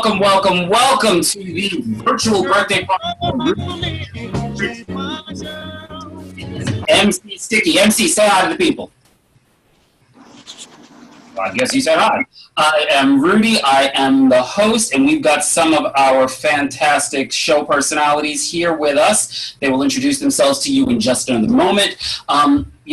welcome to the virtual birthday party. MC Stik-E. MC, say hi to the people. Well, I guess you said hi. I am Rudy. I am the host, and we've got some of our fantastic show personalities here with us. They will introduce themselves to you in just a moment.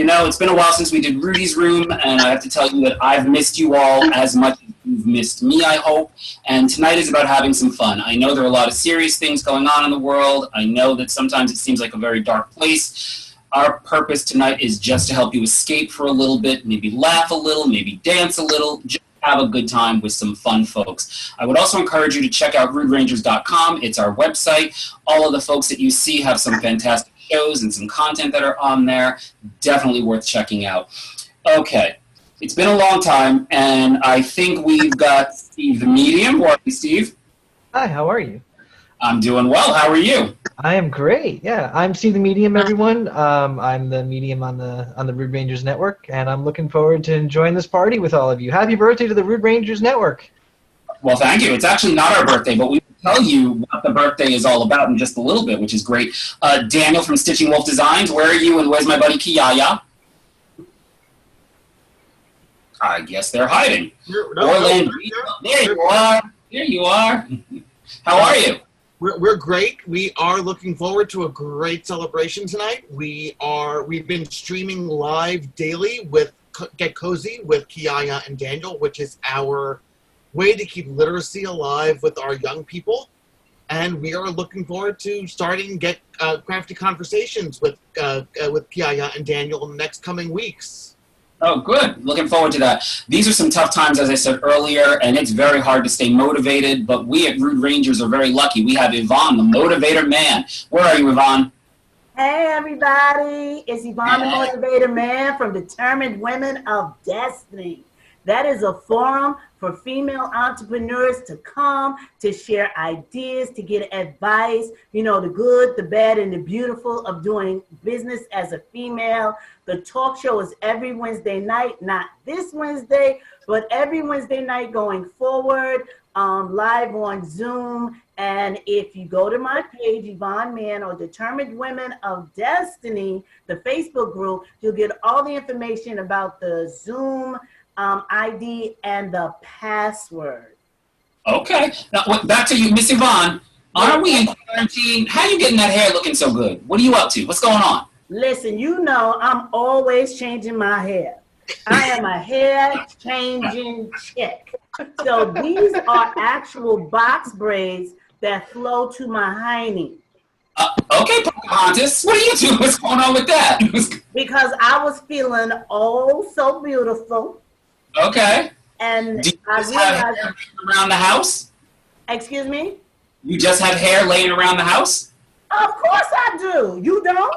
It's been a while since we did Rudy's Room, and I have to tell you that I've missed you all as much as you've missed me, I hope. And tonight is about having some fun. I know there are a lot of serious things going on in the world. I know that sometimes it seems like a very dark place. Our purpose tonight is just to help you escape for a little bit, maybe laugh a little, maybe dance a little, just have a good time with some fun folks. I would also encourage you to check out ruderangers.com. It's our website. All of the folks that you see have some fantastic shows and some content that are on there. Definitely worth checking out. Okay, it's been a long time, and I think we've got Steve the Medium. How are you, Steve? Hi, how are you? I'm doing well. How are you? I am great. Yeah, I'm Steve the Medium, everyone. I'm the medium on the Rude Rangers Network, and I'm looking forward to enjoying this party with all of you. Happy birthday to the Rude Rangers Network. Well, thank you. It's actually not our birthday, but we will tell you what the birthday is all about in just a little bit, which is great. Daniel from Stitching Wolf Designs, where are you, and where's my buddy Kiaya? I guess they're hiding. Orlando, there you are. There you are. How are you? We're great. We are looking forward to a great celebration tonight. We've been streaming live daily with Get Cozy with Kiaya and Daniel, which is our way to keep literacy alive with our young people. And we are looking forward to starting Get Crafty Conversations with Kiaya and Daniel in the next coming weeks. Oh, good. Looking forward to that. These are some tough times, as I said earlier, and it's very hard to stay motivated, but we at Rude Rangers are very lucky. We have Yvonne, the motivator man. Where are you, Yvonne? Hey, everybody. It's Yvonne, the motivator man from Determined Women of Destiny. That is a forum for female entrepreneurs to come, to share ideas, to get advice, the good, the bad, and the beautiful of doing business as a female. The talk show is every Wednesday night, not this Wednesday, but every Wednesday night going forward, live on Zoom. And if you go to my page, Yvonne Mann or Determined Women of Destiny, the Facebook group, you'll get all the information about the Zoom ID and the password. Okay. Now, back to you, Miss Yvonne. Are we in quarantine? How are you getting that hair looking so good? What are you up to? What's going on? Listen, I'm always changing my hair. I am a hair changing chick. So these are actual box braids that flow to my hiney. Okay, Pocahontas, what are you doing? What's going on with that? Because I was feeling oh so beautiful. Okay. And do you just have hair laying around the house? Excuse me? You just have hair laying around the house? Of course I do. You don't?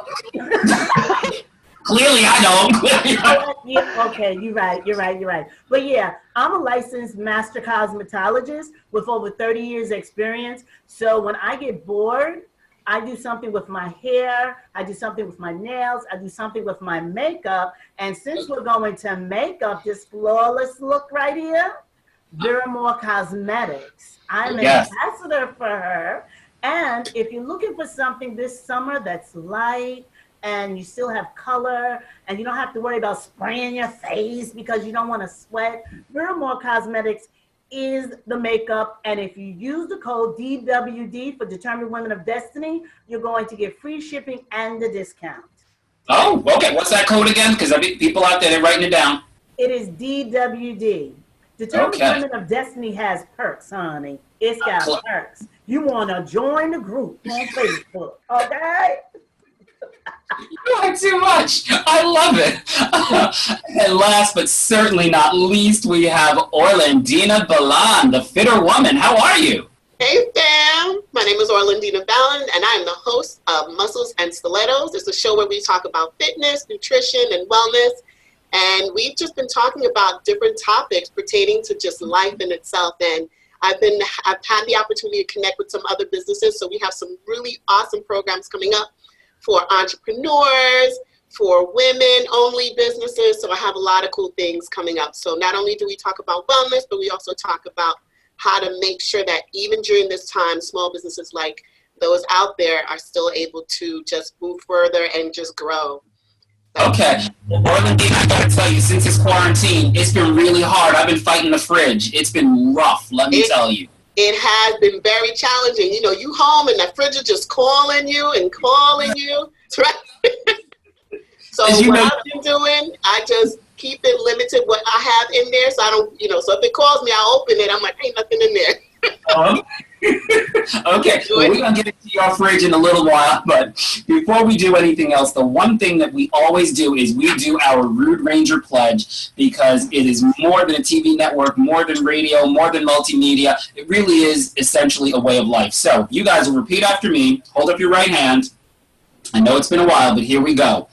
Clearly I don't. Yeah, okay, you're right. But yeah, I'm a licensed master cosmetologist with over 30 years experience. So when I get bored, I do something with my hair, I do something with my nails, I do something with my makeup. And since we're going to makeup, this flawless look right here, More Cosmetics. I'm an ambassador for her. And if you're looking for something this summer that's light and you still have color and you don't have to worry about spraying your face because you don't want to sweat, More Cosmetics is the makeup, and if you use the code DWD for Determined Women of Destiny, you're going to get free shipping and the discount. Oh, okay. What's that code again? Because people out there, they're writing it down. It is DWD. Determined Women of Destiny has perks, honey. It's got perks. You want to join the group on Facebook, okay? You are too much. I love it. And last but certainly not least, we have Orlandina Balan, the fitter woman. How are you? Hey fam, my name is Orlandina Balan and I am the host of Muscles and Stilettos. It's a show where we talk about fitness, nutrition, and wellness. And we've just been talking about different topics pertaining to just life in itself. And I've had the opportunity to connect with some other businesses. So we have some really awesome programs coming up for entrepreneurs, for women-only businesses. So I have a lot of cool things coming up. So not only do we talk about wellness, but we also talk about how to make sure that even during this time, small businesses like those out there are still able to just move further and just grow. Okay. Well, Orlando, I gotta tell you, since it's quarantine, it's been really hard. I've been fighting the fridge. It's been rough, let me tell you. It has been very challenging. You know, you home and the fridge is just calling you and calling you. So what I've been doing, I just keep it limited what I have in there. So I don't, so if it calls me, I'll open it. I'm like, ain't nothing in there. Okay, well, we're going to get into your fridge in a little while, but before we do anything else, the one thing that we always do is we do our Rude Ranger Pledge, because it is more than a TV network, more than radio, more than multimedia. It really is essentially a way of life. So you guys will repeat after me. Hold up your right hand. I know it's been a while, but here we go.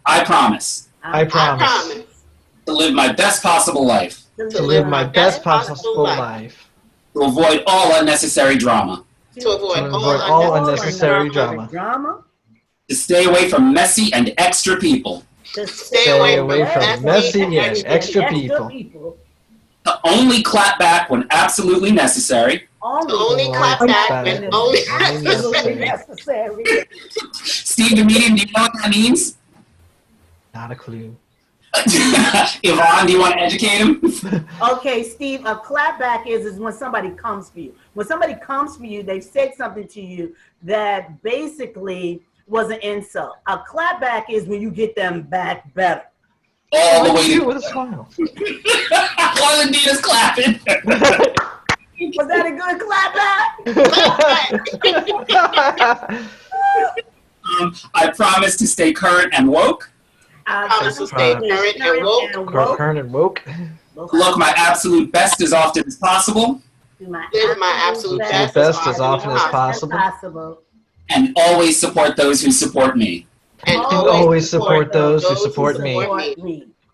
I promise. I promise. To live my best possible life. To live my best possible life. To avoid all unnecessary drama. To avoid all unnecessary drama. To stay away from messy and extra people. To stay away from messy and extra people. To only clap back when absolutely necessary. Only clap back when only necessary. Steve, the medium, do you know what that means? Not a clue. Yvonne, do you want to educate him? Okay, Steve, a clapback is when somebody comes for you. When somebody comes for you, they've said something to you that basically was an insult. A clapback is when you get them back better. All the way to with a smile. Orlandina's clapping. Was that a good clapback? I promise to stay current and woke. I promise to stay current and woke. Current and woke. Look my absolute best as often as possible. Live my absolute best as often as possible. And always support those who support me. And always support those who support me.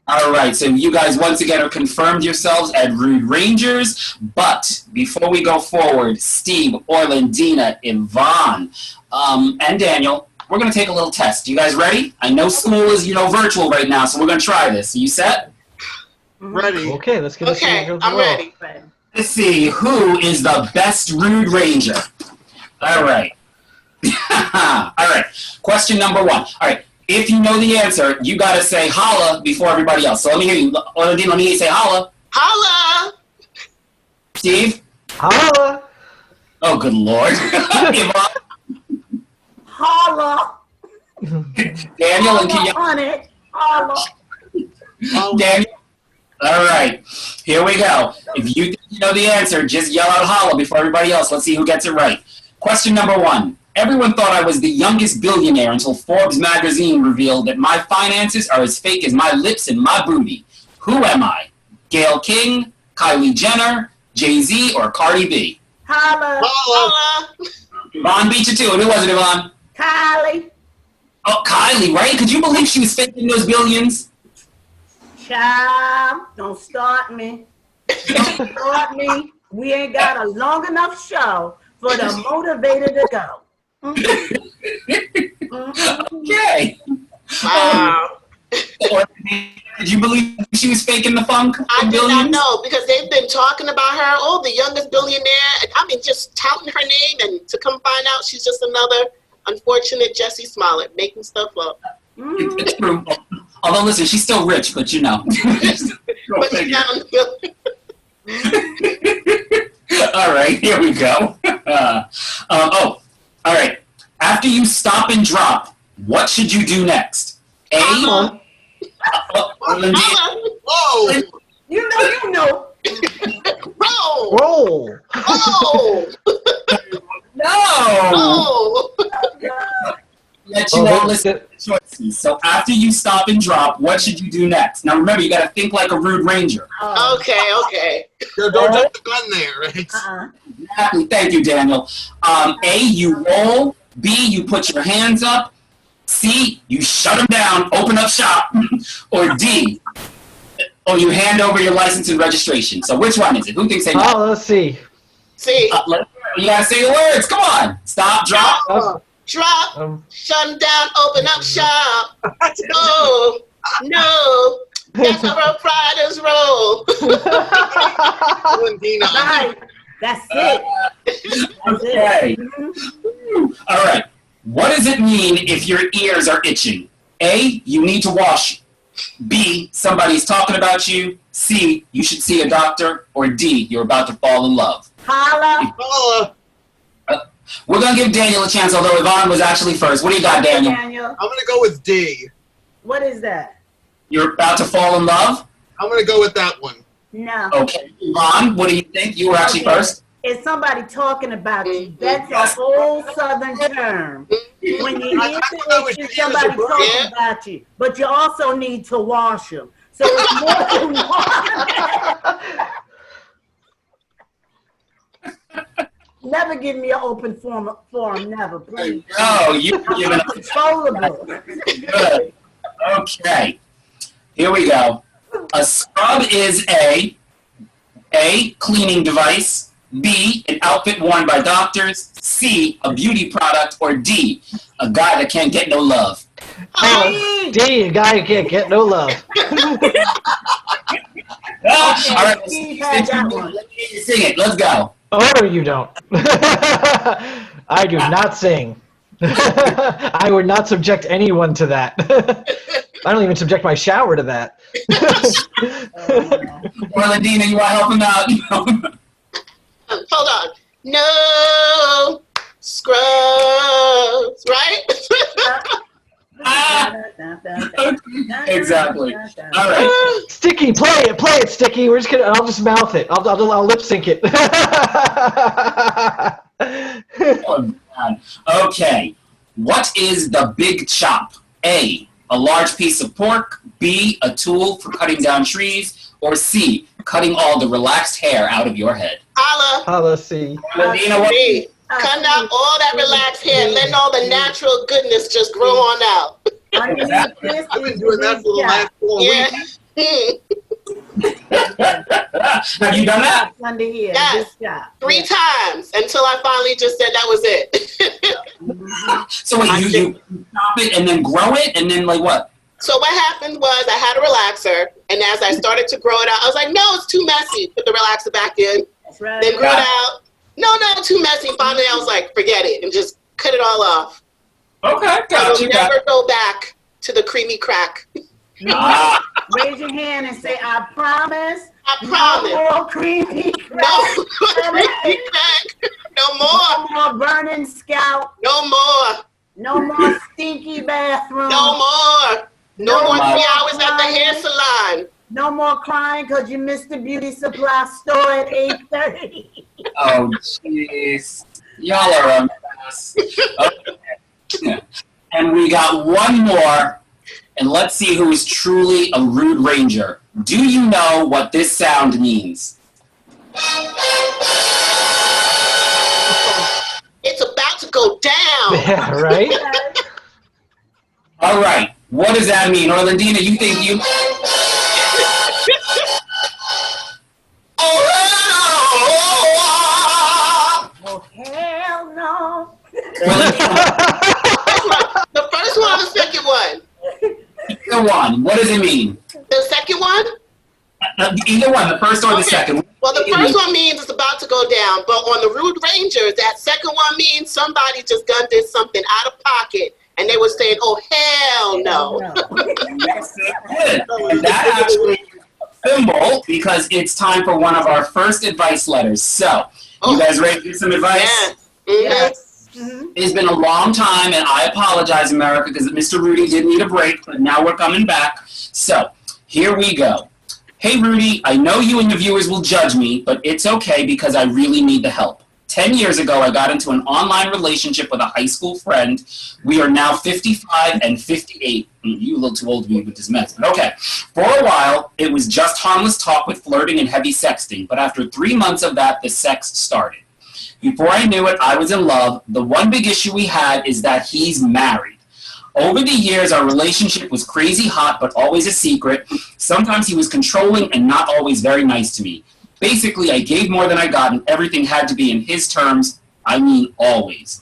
All right, so you guys once again are confirmed yourselves at Rude Rangers. But before we go forward, Steve, Orlandina, Yvonne, and Daniel, we're going to take a little test. You guys ready? I know school is, virtual right now, so we're going to try this. Are you set? Ready. Okay, let's get I'm ready. Let's see, who is the best Rude Ranger? All right. All right, question number 1. All right, if you know the answer, you got to say holla before everybody else. So let me hear you. Orlandina, let me hear you say holla. Holla! Steve? Holla! Oh, good Lord. Yvonne? Holla! Daniel and Kia. On it. Holla! Daniel? All right, here we go. If you know the answer, just yell out holla before everybody else. Let's see who gets it right. Question number 1. Everyone thought I was the youngest billionaire until Forbes magazine revealed that my finances are as fake as my lips and my booty. Who am I? Gayle King, Kylie Jenner, Jay-Z, or Cardi B? Holla! Holla! Yvonne beat you to it. Who was it, Yvonne? Kylie! Oh, Kylie, right? Could you believe she was faking those billions? Child, don't start me. Don't start me. We ain't got a long enough show for the motivator to go. Okay. Wow. Did you believe she was faking the funk? I did not know, because they've been talking about her. Oh, the youngest billionaire. I mean, just touting her name, and to come find out she's just another unfortunate Jessie Smollett making stuff up. It's true. Although, listen, she's still rich, but But she's not on the All right, here we go. All right. After you stop and drop, what should you do next? A. Whoa! You know. Roll! Roll! Oh! No! Oh! Let you know, listen to the choices. So after you stop and drop, what should you do next? Now remember, you got to think like a Rude Ranger. Okay. Don't jump the gun there, right? Exactly. Thank you, Daniel. A, you roll. B, you put your hands up. C, you shut them down, open up shop. Or D, you hand over your license and registration. So which one is it? Who thinks they know? Let's see. See. You got to say the words. Come on. Stop, drop. Drop, shut them down, open up shop. No, that's how Rough Riders roll. Valentina, That's it. That's Okay. it. Mhm. All right. What does it mean if your ears are itching? A, you need to wash. B, somebody's talking about you. C, you should see a doctor. Or D, you're about to fall in love. Holla. Paula, We're going to give Daniel a chance, although Yvonne was actually first. What do you got, Daniel? Daniel. I'm going to go with D. What is that? You're about to fall in love? I'm going to go with that one. No. Okay. Yvonne, what do you think? You were actually Okay. first. It's somebody talking about you. That's an old Southern term. When you hear it's somebody talking about you, but you also need to wash them. So it's more than one. Never give me an open forum, never, please. No, you've I'm given us uncontrollable. good. Okay. Here we go. A scrub is A, cleaning device. B, an outfit worn by doctors. C, a beauty product. Or D, a guy that can't get no love. D, a guy who can't get no love. All right, Steve had that one. let me hear you sing it. Let's go. Oh, no, you don't. I do not sing. I would not subject anyone to that. I don't even subject my shower to that. Orlandina, you want to help him out? Hold on. No scrubs, right? Exactly. All right. Stik-E, play it, Stik-E. We're just gonna. I'll just mouth it. I'll lip sync it. Oh, man. Okay. What is the big chop? A, a large piece of pork. B, a tool for cutting down trees. Or C, cutting all the relaxed hair out of your head. Holla. Let's see. Orlandina, what? B. Cutting out all that relaxed hair, letting all the natural goodness just grow on out. Underneath this I've been is doing that for the last 4 Yeah. weeks. Have you done that? under here. Yes. Good job. 3 times until I finally just said that was it. So wait, you chop it and then grow it and then like what? So what happened was I had a relaxer, and as I started to grow it out, I was like, no, it's too messy. Put the relaxer back in, That's right. then grew it out. No, too messy. Finally, I was like, forget it, and just cut it all off. Okay, I got will you. never go back to the creamy crack. Ah, Raise your hand and say, I promise. I promise. No more creamy crack. No creamy crack. No more. No more burning scalp. No more. No more stinky bathroom. No more. No more 3 hours at the hair crying. salon. No more crying because you missed the beauty supply store at 8:30. oh, jeez. Y'all are a mess. Okay. And we got one more, and let's see who is truly a rude ranger. Do you know what this sound means? It's about to go down. Yeah, right? All right. What does that mean? Orlandina, you think you... Oh, hell no. The first one or the second one? Either one. What does it mean? The second one? Either one, the first or the Okay. second. Well, the first one means it's about to go down, but on the Rude Rangers, that second one means somebody just done did something out of pocket, and they were saying, "Oh hell no!" Yes, it did. And that actually is a symbol because it's time for one of our first advice letters. So, you guys ready to get some advice? Yeah. Mhm. Yes. Mhm. It's been a long time, and I apologize, America, because Mr. Rudy did need a break, but now we're coming back. So, here we go. Hey, Rudy, I know you and your viewers will judge me, but it's okay because I really need the help. 10 years ago, I got into an online relationship with a high school friend. We are now 55 and 58. You a little too old to be with this mess, but okay. For a while, it was just harmless talk with flirting and heavy sexting, but after 3 months of that, the sex started. Before I knew it, I was in love. The one big issue we had is that he's married. Over the years, our relationship was crazy hot, but always a secret. Sometimes he was controlling and not always very nice to me. Basically, I gave more than I got, and everything had to be in his terms. I mean, always.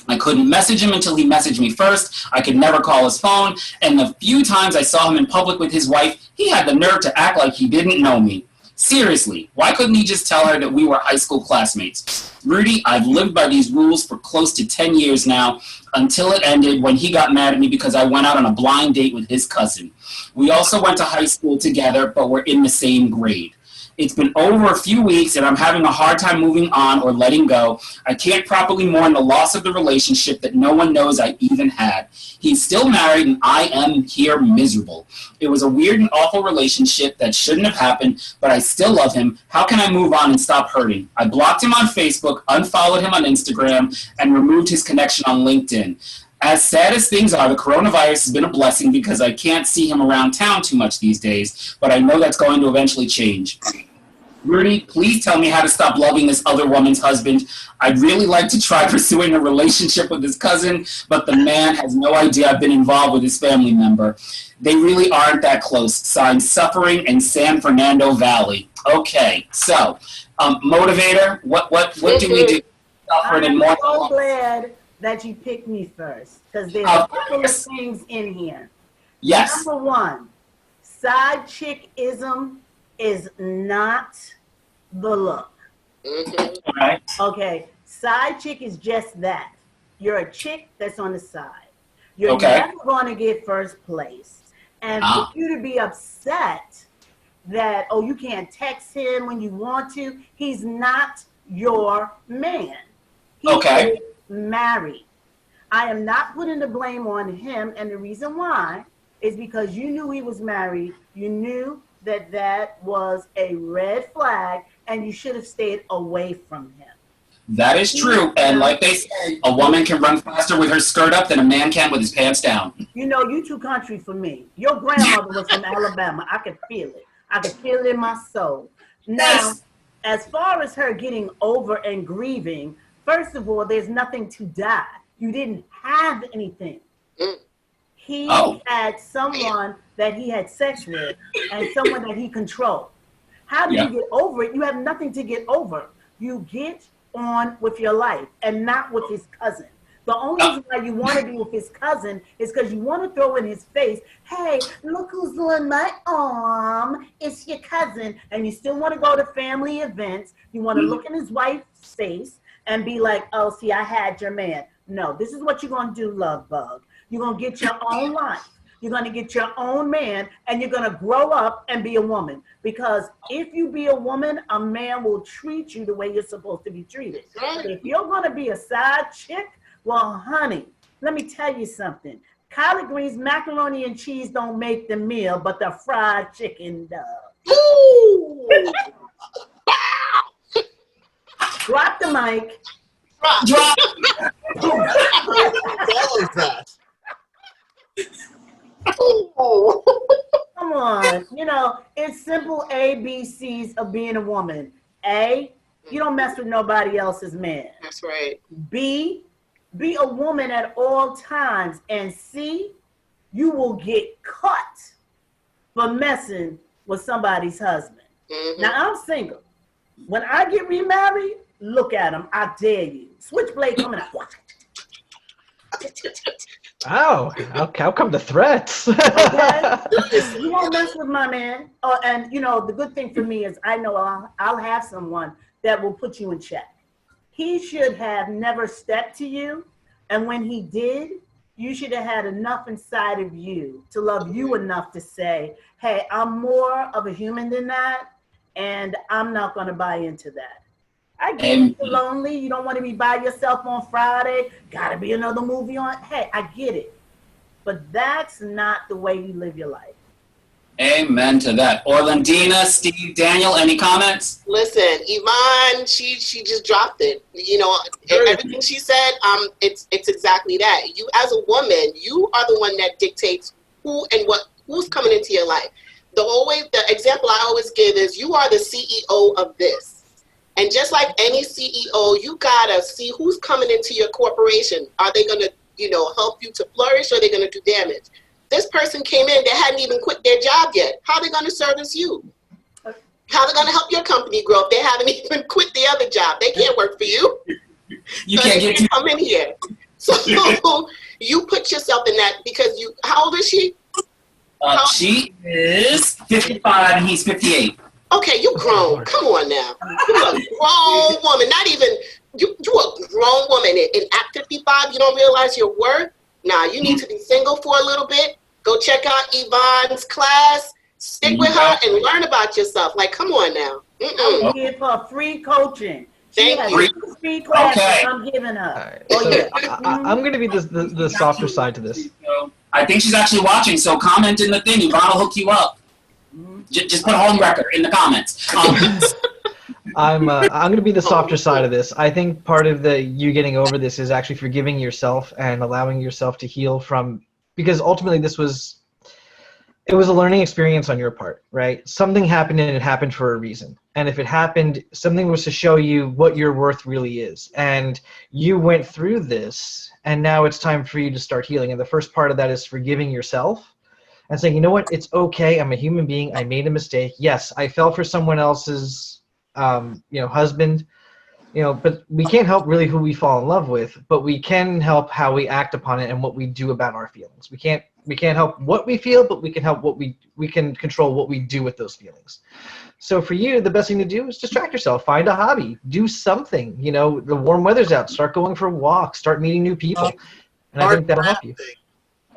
I couldn't message him until he messaged me first. I could never call his phone. And the few times I saw him in public with his wife, he had the nerve to act like he didn't know me. Seriously, why couldn't he just tell her that we were high school classmates? Rudy, I've lived by these rules for close to 10 years now, until it ended when he got mad at me because I went out on a blind date with his cousin. We also went to high school together, but we're in the same grade. It's been over a few weeks and I'm having a hard time moving on or letting go. I can't properly mourn the loss of the relationship that no one knows I even had. He's still married and I am here miserable. It was a weird and awful relationship that shouldn't have happened, but I still love him. How can I move on and stop hurting? I blocked him on Facebook, unfollowed him on Instagram, and removed his connection on LinkedIn. As sad as things are, the coronavirus has been a blessing because I can't see him around town too much these days, but I know that's going to eventually change. Rudy, please tell me how to stop loving this other woman's husband. I'd really like to try pursuing a relationship with his cousin, but the man has no idea I've been involved with his family member. They really aren't that close. Signed, Suffering in San Fernando Valley. Okay, so, motivator, what do we do? I'm so glad that you picked me first, because there's a couple of things in here. Yes. Number one, side chickism is not the look. Right. Okay, side chick is just that. You're a chick that's on the side. You're Okay. never going to get first place. And for you to be upset that, oh, you can't text him when you want to, he's not your man. He is married. I am not putting the blame on him, and the reason why is because you knew he was married. You knew that that was a red flag, and you should have stayed away from him. That is true, and like they say, a woman can run faster with her skirt up than a man can with his pants down. You know, you too country for me. Your grandmother was from Alabama. I could feel it. I could feel it in my soul. Now, as far as her getting over and grieving, first of all, there's nothing to die. You didn't have anything. He had someone that he had sex with and someone that he controlled. How do you get over it? You have nothing to get over. You get on with your life and not with his cousin. The only reason why you want to be with his cousin is because you want to throw in his face, hey, look who's on my arm. It's your cousin. And you still want to go to family events. You want to look in his wife's face and be like, oh, see, I had your man. No, this is what you're going to do, love bug. You're going to get your own life. You're going to get your own man, and you're going to grow up and be a woman. Because if you be a woman, a man will treat you the way you're supposed to be treated. But if you're going to be a side chick, well, honey, let me tell you something. Collard greens, macaroni, and cheese don't make the meal, but the fried chicken does. Drop the mic. Drop. Come on. You know, it's simple ABCs of being a woman. A, you don't mess with nobody else's man. That's right. B, be a woman at all times. And C, you will get caught for messing with somebody's husband. Now, I'm single. When I get remarried, look at him. I dare you. Switchblade coming out. Oh, how come the threats? Okay. You won't mess with my man. And, you know, the good thing for me is I know I'll have someone that will put you in check. He should have never stepped to you. And when he did, you should have had enough inside of you to love you enough to say, hey, I'm more of a human than that, and I'm not going to buy into that. I get it, you're lonely. You don't want to be by yourself on Friday. Got to be another movie on. Hey, I get it. But that's not the way you live your life. Amen to that. Orlandina, Steve, Daniel, any comments? Listen, Yvonne, she just dropped it. You know, everything she said, it's exactly that. You as a woman, you are the one that dictates who and who's coming into your life. The example I always give is you are the CEO of this. And just like any CEO, you gotta see who's coming into your corporation. Are they gonna, help you to flourish, or are they gonna do damage? This person came in, they hadn't even quit their job yet. How are they gonna service you? How are they gonna help your company grow if they haven't even quit the other job? They can't work for you. You can't get to come in here. So you put yourself in that because how old is she? She is 55 and he's 58. Okay, you grown. Come on now. You're a grown woman. Not even you a grown woman. And at 55, you don't realize your worth. Nah, you need to be single for a little bit. Go check out Yvonne's class. Stick with her and learn about yourself. Like, come on now. I'm give her free coaching. She Thank has you. free classes Okay. I'm giving her. All right, Oh, so yeah. I'm going to be the softer side to this. I think she's actually watching, so comment in the thing. Yvonne will hook you up. Just put home record in the comments. I'm going to be the softer side of this. I think part of you getting over this is actually forgiving yourself and allowing yourself to heal from, because ultimately it was a learning experience on your part, right? Something happened and it happened for a reason. And if it happened, something was to show you what your worth really is. And you went through this, and now it's time for you to start healing. And the first part of that is forgiving yourself and saying, you know what, it's okay. I'm a human being. I made a mistake. Yes, I fell for someone else's husband, but we can't help really who we fall in love with, but we can help how we act upon it and what we do about our feelings. We can't help what we feel, but we can help we can control what we do with those feelings. So for you, the best thing to do is distract yourself, find a hobby, do something. The warm weather's out, start going for walks, start meeting new people. And I think that'll help you.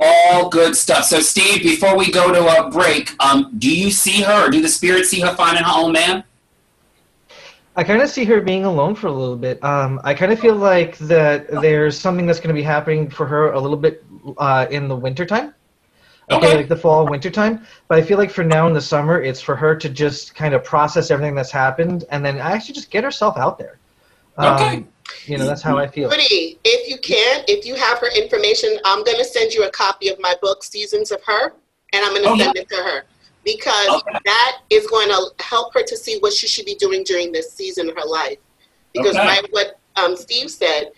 All good stuff. So Steve, before we go to a break, do you see her, or do the spirits see her finding her own man? I kind of see her being alone for a little bit. I kind of feel like that there's something that's going to be happening for her a little bit in the wintertime. Okay, like the fall, winter time. But I feel like for now in the summer, it's for her to just kind of process everything that's happened and then actually just get herself out there. That's how I feel. Rudy, if you have her information, I'm going to send you a copy of my book, Seasons of Her, and I'm going to send it to her. Because that is going to help her to see what she should be doing during this season of her life. Because what Steve said,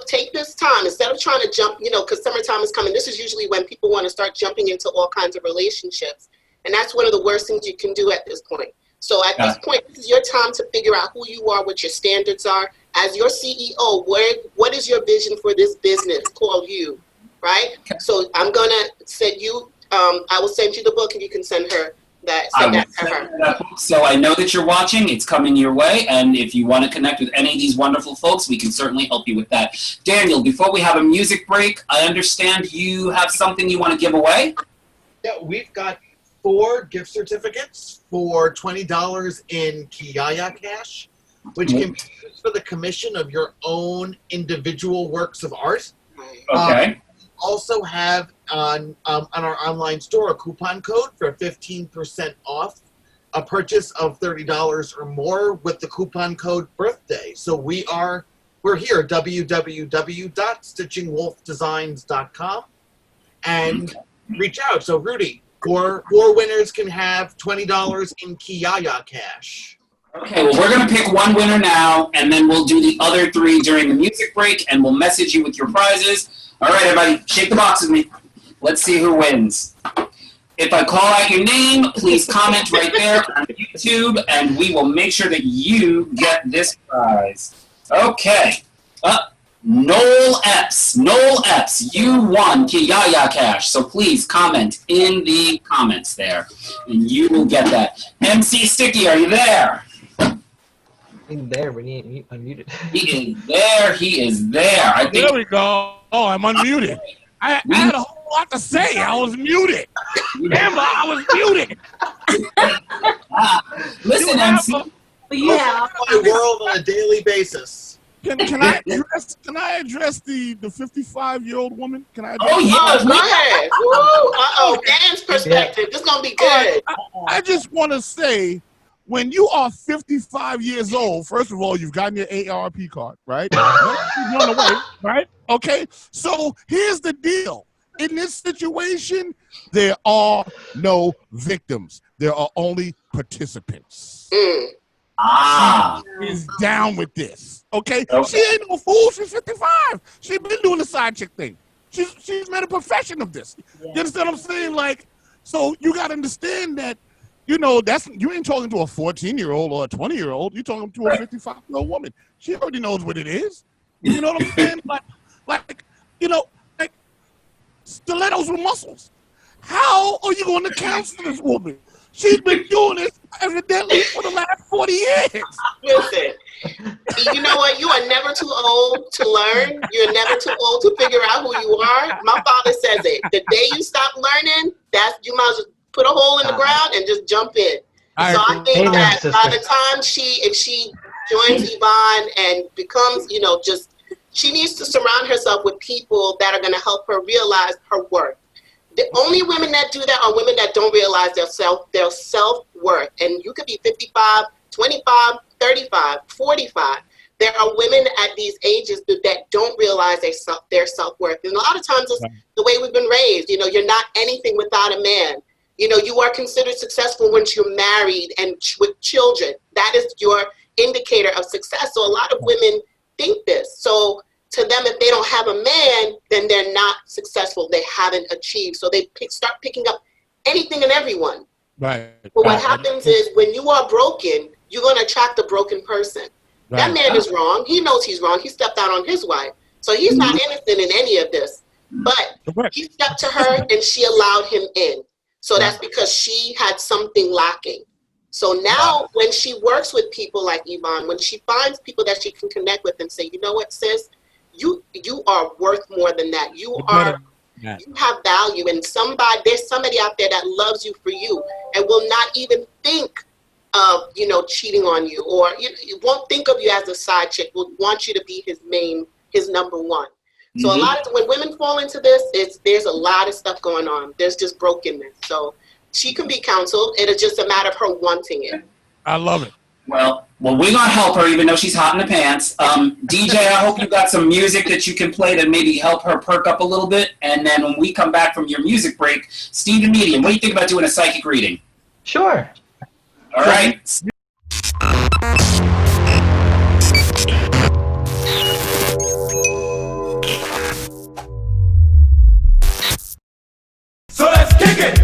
take this time instead of trying to jump, because summertime is coming. This is usually when people want to start jumping into all kinds of relationships. And that's one of the worst things you can do at this point. So at this point, this is your time to figure out who you are, what your standards are. As your CEO, what is your vision for this business called you, right? So I'm going to send you, I will send you the book and you can send her that to her. So I know that you're watching. It's coming your way. And if you want to connect with any of these wonderful folks, we can certainly help you with that. Daniel, before we have a music break, I understand you have something you want to give away? Yeah, we've got 4 gift certificates for $20 in Kiaya cash, which can be used for the commission of your own individual works of art. Okay. Also have on our online store a coupon code for 15% off a purchase of $30 or more with the coupon code birthday. So we're here, www.stitchingwolfdesigns.com, and reach out. So Rudy, 4 winners can have $20 in Kiaya cash. Okay, well, we're going to pick one winner now, and then we'll do the other 3 during the music break, and we'll message you with your prizes. All right, everybody, shake the box with me. Let's see who wins. If I call out your name, please comment right there on YouTube, and we will make sure that you get this prize. Okay. Noel Epps. Noel Epps, you won Kiaya Cash, so please comment in the comments there, and you will get that. MC Stik-E, are you there? In there, when he unmuted. He is there. He is there. There we go. Oh, I'm unmuted. I had a whole lot to say. I was muted. Remember, I was muted. Listen, MC. Yeah. My world on a daily basis. Can I address the 55-year-old woman? Can I address Oh, yeah. Go ahead. Woo. Dan's perspective. This is going to be good. I just want to say, when you are 55 years old, first of all, you've gotten your AARP card, right? You're on the way, right? Okay, so here's the deal. In this situation, there are no victims. There are only participants. Is down with this, okay? She ain't no fool. She's 55. She's been doing the side chick thing. She's made a profession of this. Yeah. You understand what I'm saying? Like, so you got to understand that, you ain't talking to a 14-year-old or a 20-year-old. You're talking to a 55-year-old woman. She already knows what it is. You know what I'm saying? Like stilettos with muscles. How are you going to counsel this woman? She's been doing this. evidently for the last 40 years. Listen, you know what? You are never too old to learn. You're never too old to figure out who you are. My father says it. The day you stop learning, you might as well put a hole in the ground and just jump in. So I think that by the time if she joins Yvonne and becomes, she needs to surround herself with people that are going to help her realize her worth. The only women that do that are women that don't realize their self-worth. And you could be 55, 25, 35, 45. There are women at these ages that don't realize their self-worth. And a lot of times it's the way we've been raised. You're not anything without a man. You are considered successful once you're married and with children. That is your indicator of success. So a lot of women think this. So to them, if they don't have a man, then they're not successful. They haven't achieved. So they start picking up anything and everyone. Right. But what happens is when you are broken, you're going to attract a broken person. Right. That man is wrong. He knows he's wrong. He stepped out on his wife. So he's not innocent in any of this. But he stepped to her and she allowed him in. So that's because she had something lacking. So now when she works with people like Yvonne, when she finds people that she can connect with and say, you know what, sis, you are worth more than that. You have value, and there's somebody out there that loves you for you and will not even think of, cheating on you, or won't think of you as a side chick, will want you to be his number one. So a lot of when women fall into this, there's a lot of stuff going on. There's just brokenness. So she can be counseled. It's just a matter of her wanting it. I love it. Well, we're gonna help her, even though she's hot in the pants. DJ, I hope you got some music that you can play to maybe help her perk up a little bit. And then when we come back from your music break, Steven Medium, what do you think about doing a psychic reading? Sure. All right. So let's kick it.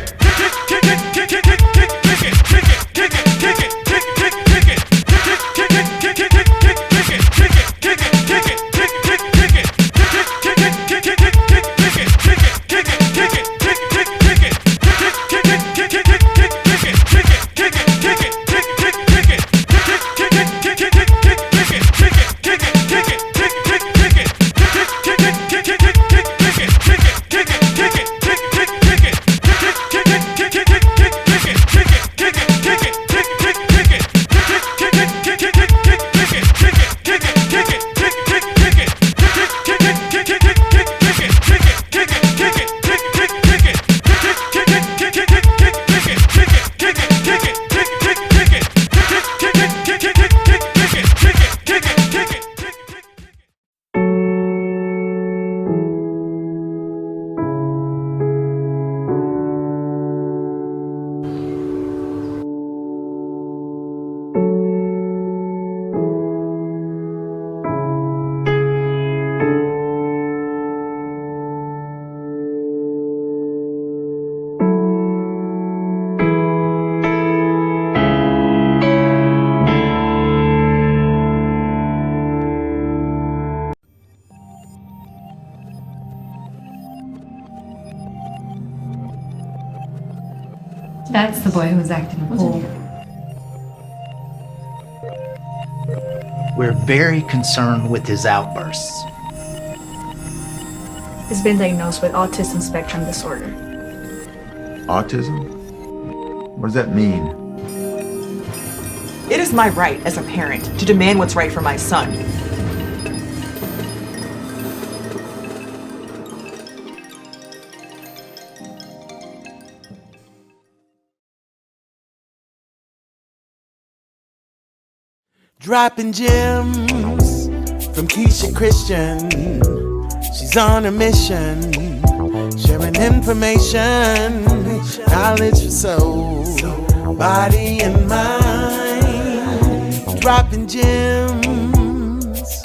That's the boy who was acting a fool. We're very concerned with his outbursts. He's been diagnosed with autism spectrum disorder. Autism? What does that mean? It is my right as a parent to demand what's right for my son. Dropping gems from Keisha Christian. She's on a mission, sharing information, knowledge for soul, body and mind. Dropping gems,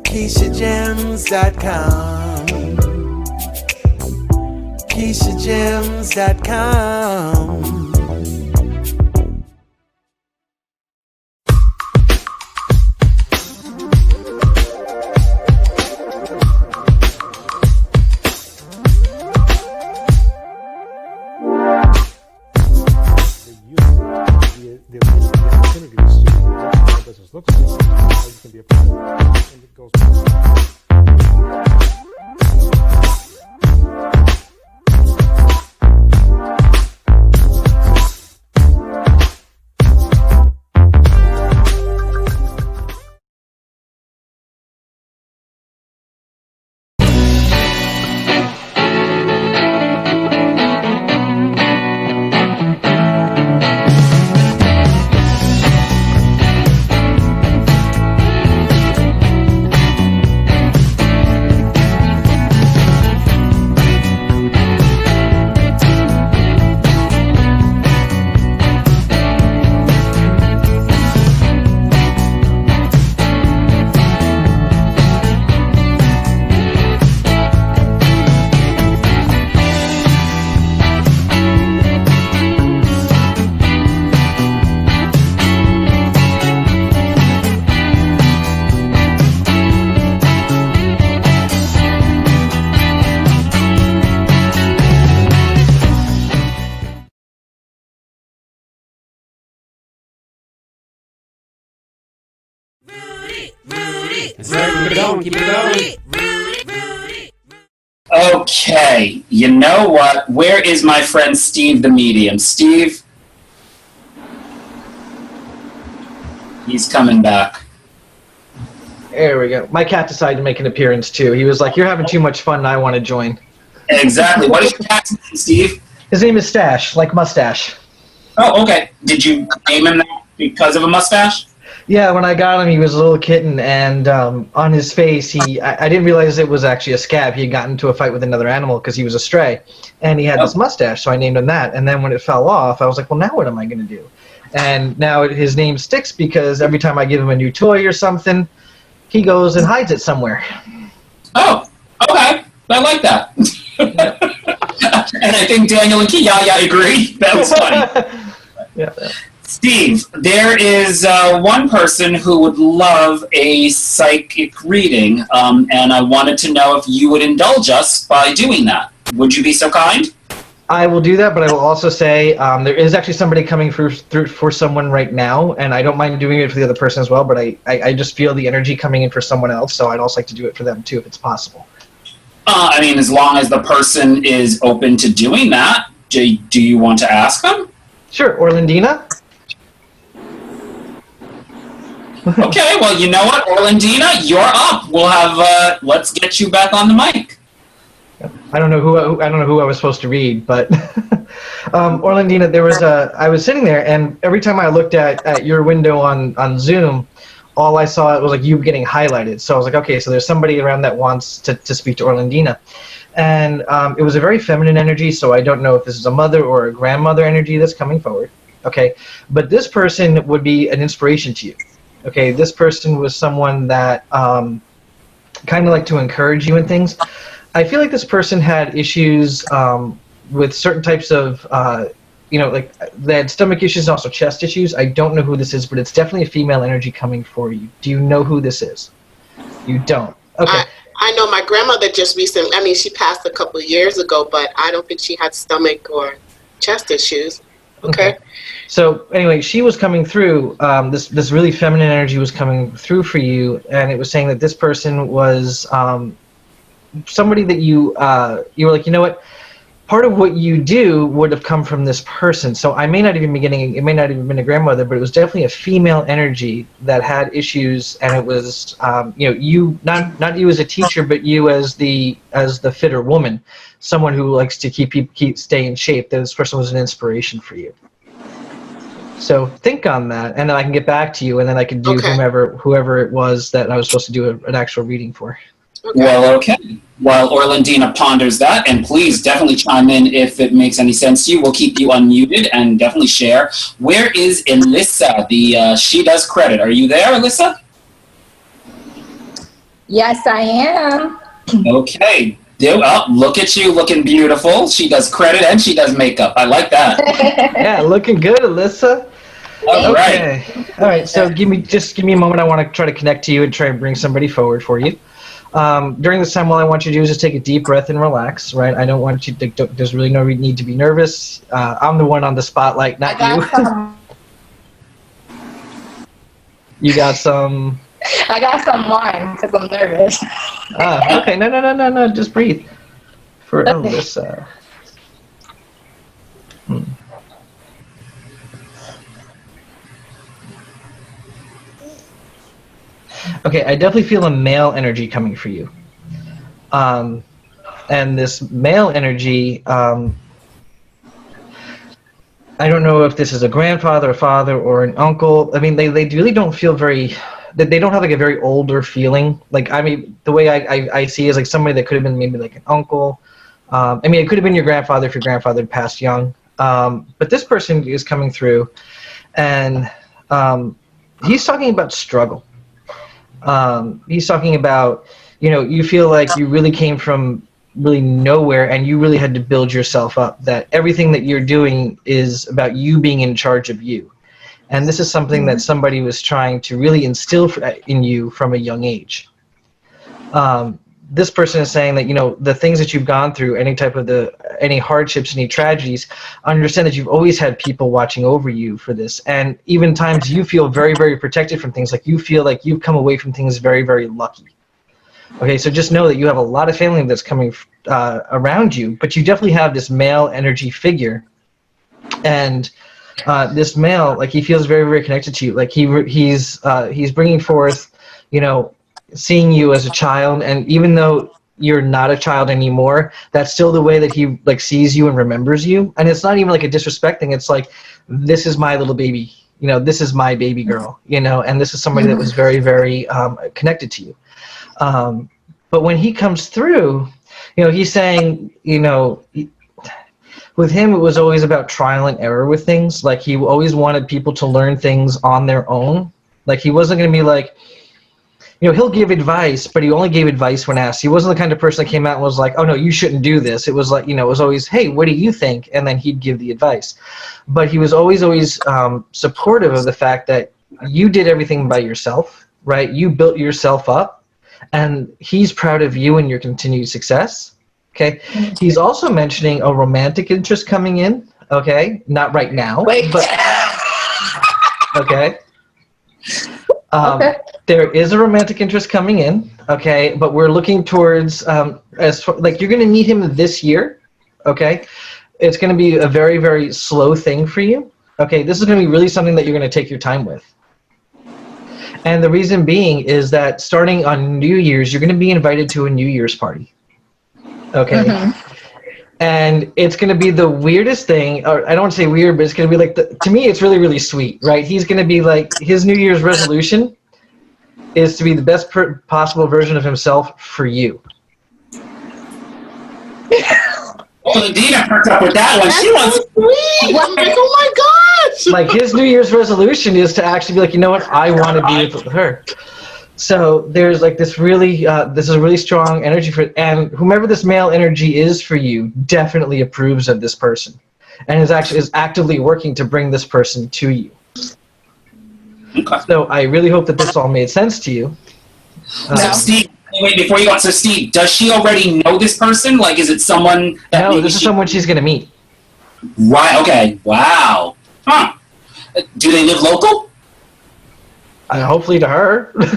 KeishaGems.com, KeishaGems.com. Keep it going, keep it going. Okay, you know what? Where is my friend Steve the Medium? Steve? He's coming back. There we go. My cat decided to make an appearance too. He was like, "You're having too much fun, and I want to join." Exactly. What is your cat's name, Steve? His name is Stash, like mustache. Oh, okay. Did you name him that because of a mustache? Yeah, when I got him, he was a little kitten, and on his face, I didn't realize it was actually a scab. He had gotten into a fight with another animal because he was a stray, and he had this mustache, so I named him that. And then when it fell off, I was like, well, now what am I going to do? And now his name sticks because every time I give him a new toy or something, he goes and hides it somewhere. Oh, okay. I like that. And I think Daniel and Kiyaya agree. That was funny. Yeah. Steve, there is one person who would love a psychic reading, and I wanted to know if you would indulge us by doing that. Would you be so kind? I will do that, but I will also say there is actually somebody coming through for someone right now, and I don't mind doing it for the other person as well, but I just feel the energy coming in for someone else, so I'd also like to do it for them too if it's possible. I mean, as long as the person is open to doing that, do you want to ask them? Sure. Orlandina? Okay, well, you know what, Orlandina, you're up. We'll have let's get you back on the mic. I don't know who I was supposed to read, but Orlandina, I was sitting there, and every time I looked at your window on Zoom, all I saw was like you getting highlighted. So I was like, okay, so there's somebody around that wants to speak to Orlandina, and it was a very feminine energy. So I don't know if this is a mother or a grandmother energy that's coming forward. Okay, but this person would be an inspiration to you. Okay, this person was someone that kind of like to encourage you in things. I feel like this person had issues with certain types of, like they had stomach issues and also chest issues. I don't know who this is, but it's definitely a female energy coming for you. Do you know who this is? You don't. Okay. I know my grandmother just recently, I mean, she passed a couple of years ago, but I don't think she had stomach or chest issues. Okay. So anyway, she was coming through. This really feminine energy was coming through for you, and it was saying that this person was somebody that you were like, you know what? Part of what you do would have come from this person. So I may not even be getting. It may not even been a grandmother, but it was definitely a female energy that had issues, and it was you not you as a teacher, but you as the fitter woman, someone who likes to stay in shape. That this person was an inspiration for you. So think on that, and then I can get back to you, and then I can do whoever it was that I was supposed to do an actual reading for. Okay. Well, okay. While Orlandina ponders that, and please definitely chime in if it makes any sense to you. We'll keep you unmuted and definitely share. Where is Alyssa, the She Does Credit? Are you there, Alyssa? Yes, I am. Okay. Look at you looking beautiful. She does credit and she does makeup. I like that. Yeah, looking good, Alyssa. All right. All right, so give me a moment. I want to try to connect to you and try and bring somebody forward for you. During this time, all I want you to do is just take a deep breath and relax, right? I don't want you to, there's really no need to be nervous. I'm the one on the spotlight, not you. You got some... I got some wine because I'm nervous. Okay, no, just breathe. For Alyssa. Okay, I definitely feel a male energy coming for you. And this male energy, I don't know if this is a grandfather, a father, or an uncle. I mean, they really don't feel very... They don't have like a very older feeling. Like, I mean, the way I see it is like somebody that could have been maybe like an uncle. I mean, it could have been your grandfather if your grandfather had passed young. But this person is coming through, and he's talking about struggle. He's talking about, you feel like you really came from really nowhere and you really had to build yourself up, that everything that you're doing is about you being in charge of you. And this is something that somebody was trying to really instill in you from a young age. this person is saying that, you know, the things that you've gone through, any hardships, any tragedies, understand that you've always had people watching over you for this. And even times you feel very, very protected from things, like you feel like you've come away from things very, very lucky. Okay, so just know that you have a lot of family that's coming around you, but you definitely have this male energy figure. And this male, like, he feels very, very connected to you. Like he's bringing forth, you know, seeing you as a child, and even though you're not a child anymore, that's still the way that he like sees you and remembers you. And it's not even like a disrespect thing. It's like, this is my little baby, you know, this is my baby girl, you know, and this is somebody that was very, very connected to you. But when he comes through, you know, he's saying, you know, with him, it was always about trial and error with things. Like, he always wanted people to learn things on their own. Like, he wasn't going to be like, you know, he'll give advice, but he only gave advice when asked. He wasn't the kind of person that came out and was like, oh, no, you shouldn't do this. It was like, you know, it was always, hey, what do you think? And then he'd give the advice. But he was always supportive of the fact that you did everything by yourself, right? You built yourself up, and he's proud of you and your continued success. Okay. He's also mentioning a romantic interest coming in. Okay. Not right now. Wait. But, okay. Okay. There is a romantic interest coming in, okay, but we're looking towards, like, you're going to meet him this year, okay? It's going to be a very, very slow thing for you, okay? This is going to be really something that you're going to take your time with. And the reason being is that starting on New Year's, you're going to be invited to a New Year's party, okay? Mm-hmm. And it's going to be the weirdest thing, or I don't want to say weird, but it's going to be like, to me, it's really, really sweet, right? He's going to be like, his New Year's resolution is to be the best possible version of himself for you. Well, indeed, I perked up with that one. She wants sweet. Like, oh my gosh! Like, his New Year's resolution is to actually be like, you know what, I want to be with her. So there's like this really, this is a really strong energy for, and whomever this male energy is for you definitely approves of this person, and is actively working to bring this person to you. Okay. So I really hope that this all made sense to you. So Steve, wait, before you go on, so Steve, does she already know this person? Like, is it someone that No, this is someone she's going to meet. Right, okay, wow. Huh. Do they live local? Hopefully to her. I'm coming to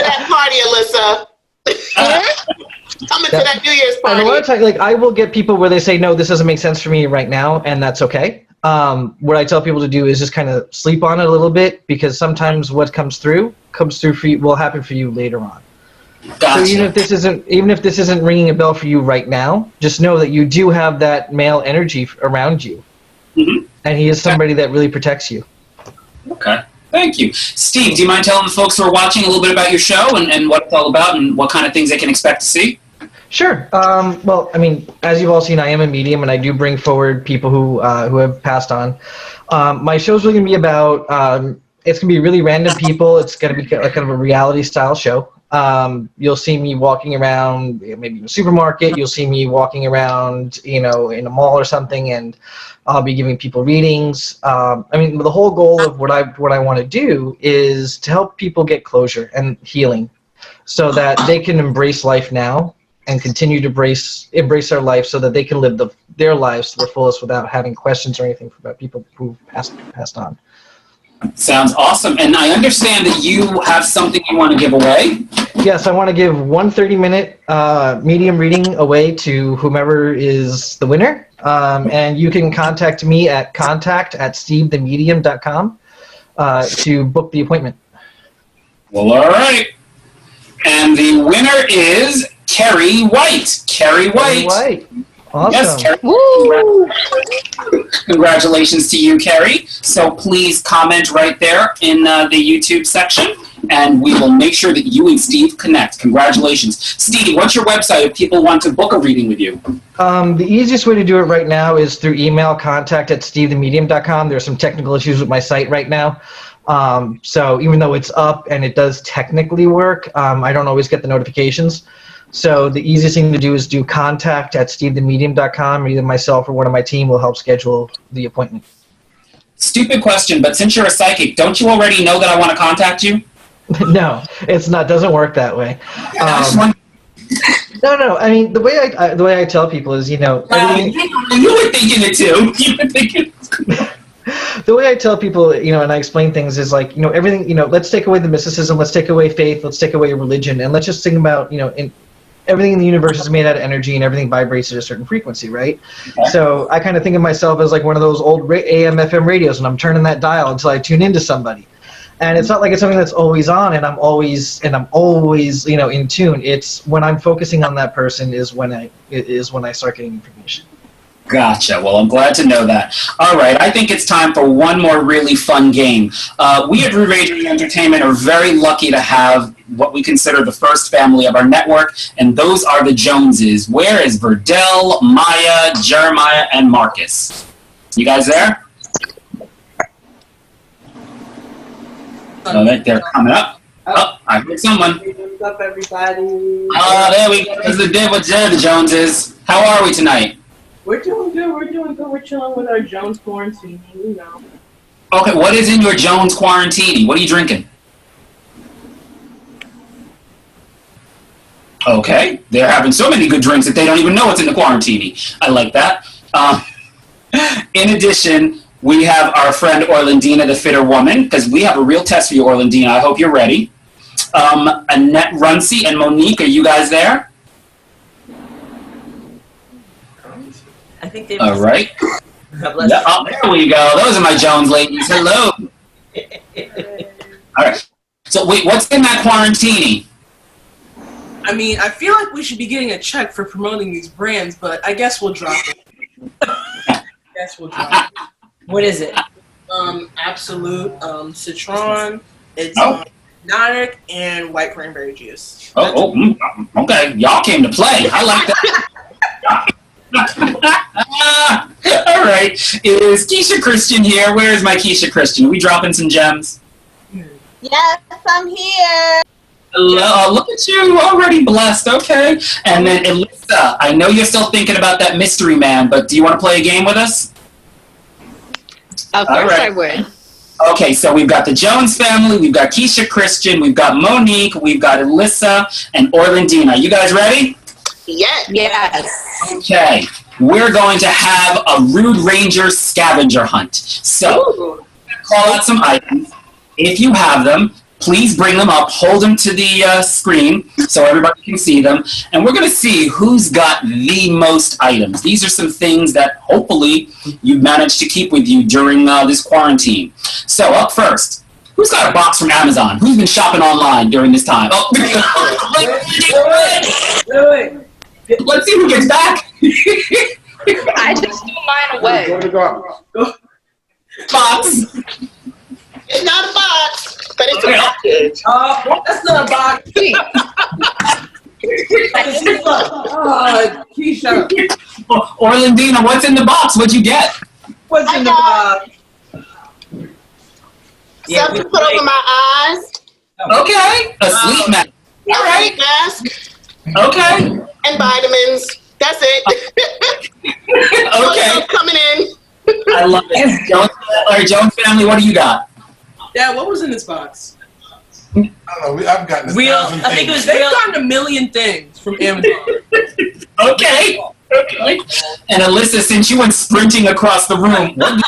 that party, Alyssa. Coming to that New Year's party. And a lot of times, like, I will get people where they say, no, this doesn't make sense for me right now, and that's okay. What I tell people to do is just kind of sleep on it a little bit, because sometimes what comes through for you, will happen for you later on. Gotcha. So even if this isn't ringing a bell for you right now, just know that you do have that male energy around you, and he is somebody that really protects you. Okay, thank you. Steve, do you mind telling the folks who are watching a little bit about your show and what it's all about and what kind of things they can expect to see? Sure. Well, I mean, as you've all seen, I am a medium, and I do bring forward people who have passed on. My show's really going to be about, it's going to be really random people. It's going to be kind of a reality-style show. You'll see me walking around, maybe in a supermarket. You'll see me walking around, you know, in a mall or something, and I'll be giving people readings. I mean, the whole goal of what I want to do is to help people get closure and healing, so that they can embrace life now and continue to embrace their life, so that they can live their lives to the fullest without having questions or anything about people who passed on. Sounds awesome. And I understand that you have something you want to give away. Yes, I want to give one 30-minute medium reading away to whomever is the winner. And you can contact me at contact@stevethemedium.com to book the appointment. Well, all right. And the winner is Kerry White. Kerry White. Awesome. Yes, Kerry. Congratulations to you, Kerry. So please comment right there in the YouTube section, and we will make sure that you and Steve connect. Congratulations. Steve, what's your website if people want to book a reading with you? The easiest way to do it right now is through email, contact@stevethemedium.com. There's some technical issues with my site right now. So even though it's up and it does technically work, I don't always get the notifications. So the easiest thing to do is do contact@stevethemedium.com. Either myself or one of my team will help schedule the appointment. Stupid question, but since you're a psychic, don't you already know that I want to contact you? No, it's not. Doesn't work that way. No. I mean, the way I tell people is, you know, everything. You were thinking it too. You were thinking. The way I tell people, you know, and I explain things is like, you know, everything. You know, let's take away the mysticism. Let's take away faith. Let's take away religion, and let's just think about, you know, everything in the universe is made out of energy, and everything vibrates at a certain frequency, right? Okay. So I kind of think of myself as like one of those old AM, FM radios, and I'm turning that dial until I tune into somebody. And it's not like it's something that's always on, and I'm always, you know, in tune. It's when I'm focusing on that person is when I start getting information. Gotcha. Well, I'm glad to know that. All right, I think it's time for one more really fun game. We at Rude Radio Entertainment are very lucky to have what we consider the first family of our network, and those are the Joneses. Where is Verdell, Maya, Jeremiah, and Marcus? You guys there? Oh, they're coming up. Oh, I heard someone. What's up, everybody? Oh, there we go. There's the Joneses. How are we tonight? We're doing good. We're chilling with our Jones quarantine, you know. Okay, what is in your Jones quarantine? What are you drinking? Okay, they're having so many good drinks that they don't even know what's in the quarantini. I like that. In addition, we have our friend Orlandina, the fitter woman, because we have a real test for you, Orlandina. I hope you're ready. Annette Runcie and Monique, are you guys there? I think they. All right. Yeah, oh, there we go. Those are my Jones ladies. Hello. All right. So wait, what's in that quarantini? I mean, I feel like we should be getting a check for promoting these brands, but I guess we'll drop it. What is it? Absolute, Citron. It's Nonic and white cranberry juice. Okay. Y'all came to play. I like that. All right. Is Keisha Christian here? Where is my Keisha Christian? Are we dropping some gems? Yes, I'm here. Hello. Look at you. Already blessed. Okay. And then Alyssa, I know you're still thinking about that mystery man, but do you want to play a game with us? Of course I would. Okay, so we've got the Jones family, we've got Keisha Christian, we've got Monique, we've got Alyssa, and Orlandina. You guys ready? Yes. Yes. Okay, we're going to have a Rude Ranger scavenger hunt. So, call out some items. If you have them, please bring them up, hold them to the screen so everybody can see them, and we're going to see who's got the most items. These are some things that hopefully you've managed to keep with you during this quarantine. So up first, who's got a box from Amazon? Who's been shopping online during this time? Oh, let's see who gets back. I just threw mine away. Box. It's not a box, but it's a package. That's not a box. Keisha. Orlandina, what's in the box? What'd you get? What's in the box? Something to put over my eyes. Okay. A sleep mask. All right. Sleep mask. Okay. And vitamins. That's it. Okay. Coming in. I love it. Jones family, what do you got? Dad, what was in this box? I don't know. I've gotten I think it was they've gotten a million things from Amazon. Okay. And Alyssa, since you went sprinting across the room, what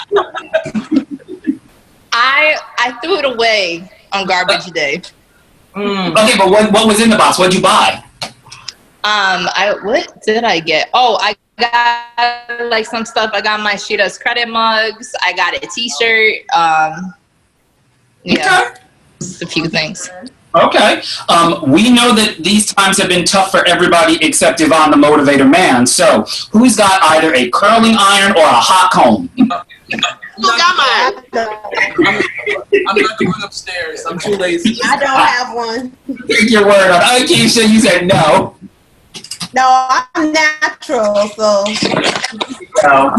I threw it away on garbage day. Okay, but what was in the box? What'd you buy? What did I get? Oh, I got like some stuff. I got my Sheeta's credit mugs. I got a T-shirt. Yeah, just a few things. Okay. We know that these times have been tough for everybody except Yvonne, the motivator man. So, who's got either a curling iron or a hot comb? Who got mine? I'm not going upstairs. I'm too lazy. I don't have one. Take your word on it. Keisha, you said no. No, I'm natural, so. No.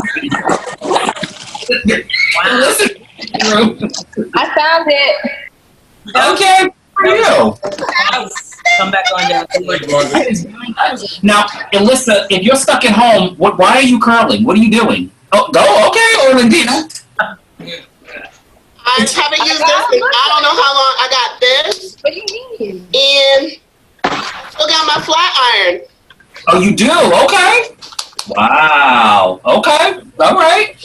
Listen. I found it. Okay, for you. Come back on down. Now, Alyssa, if you're stuck at home, why are you curling? What are you doing? Oh, go. Okay, Orlandina. I haven't used this in I don't know how long. I got this. What do you mean? And I still got my flat iron. Oh, you do? Okay. Wow. Okay. All right.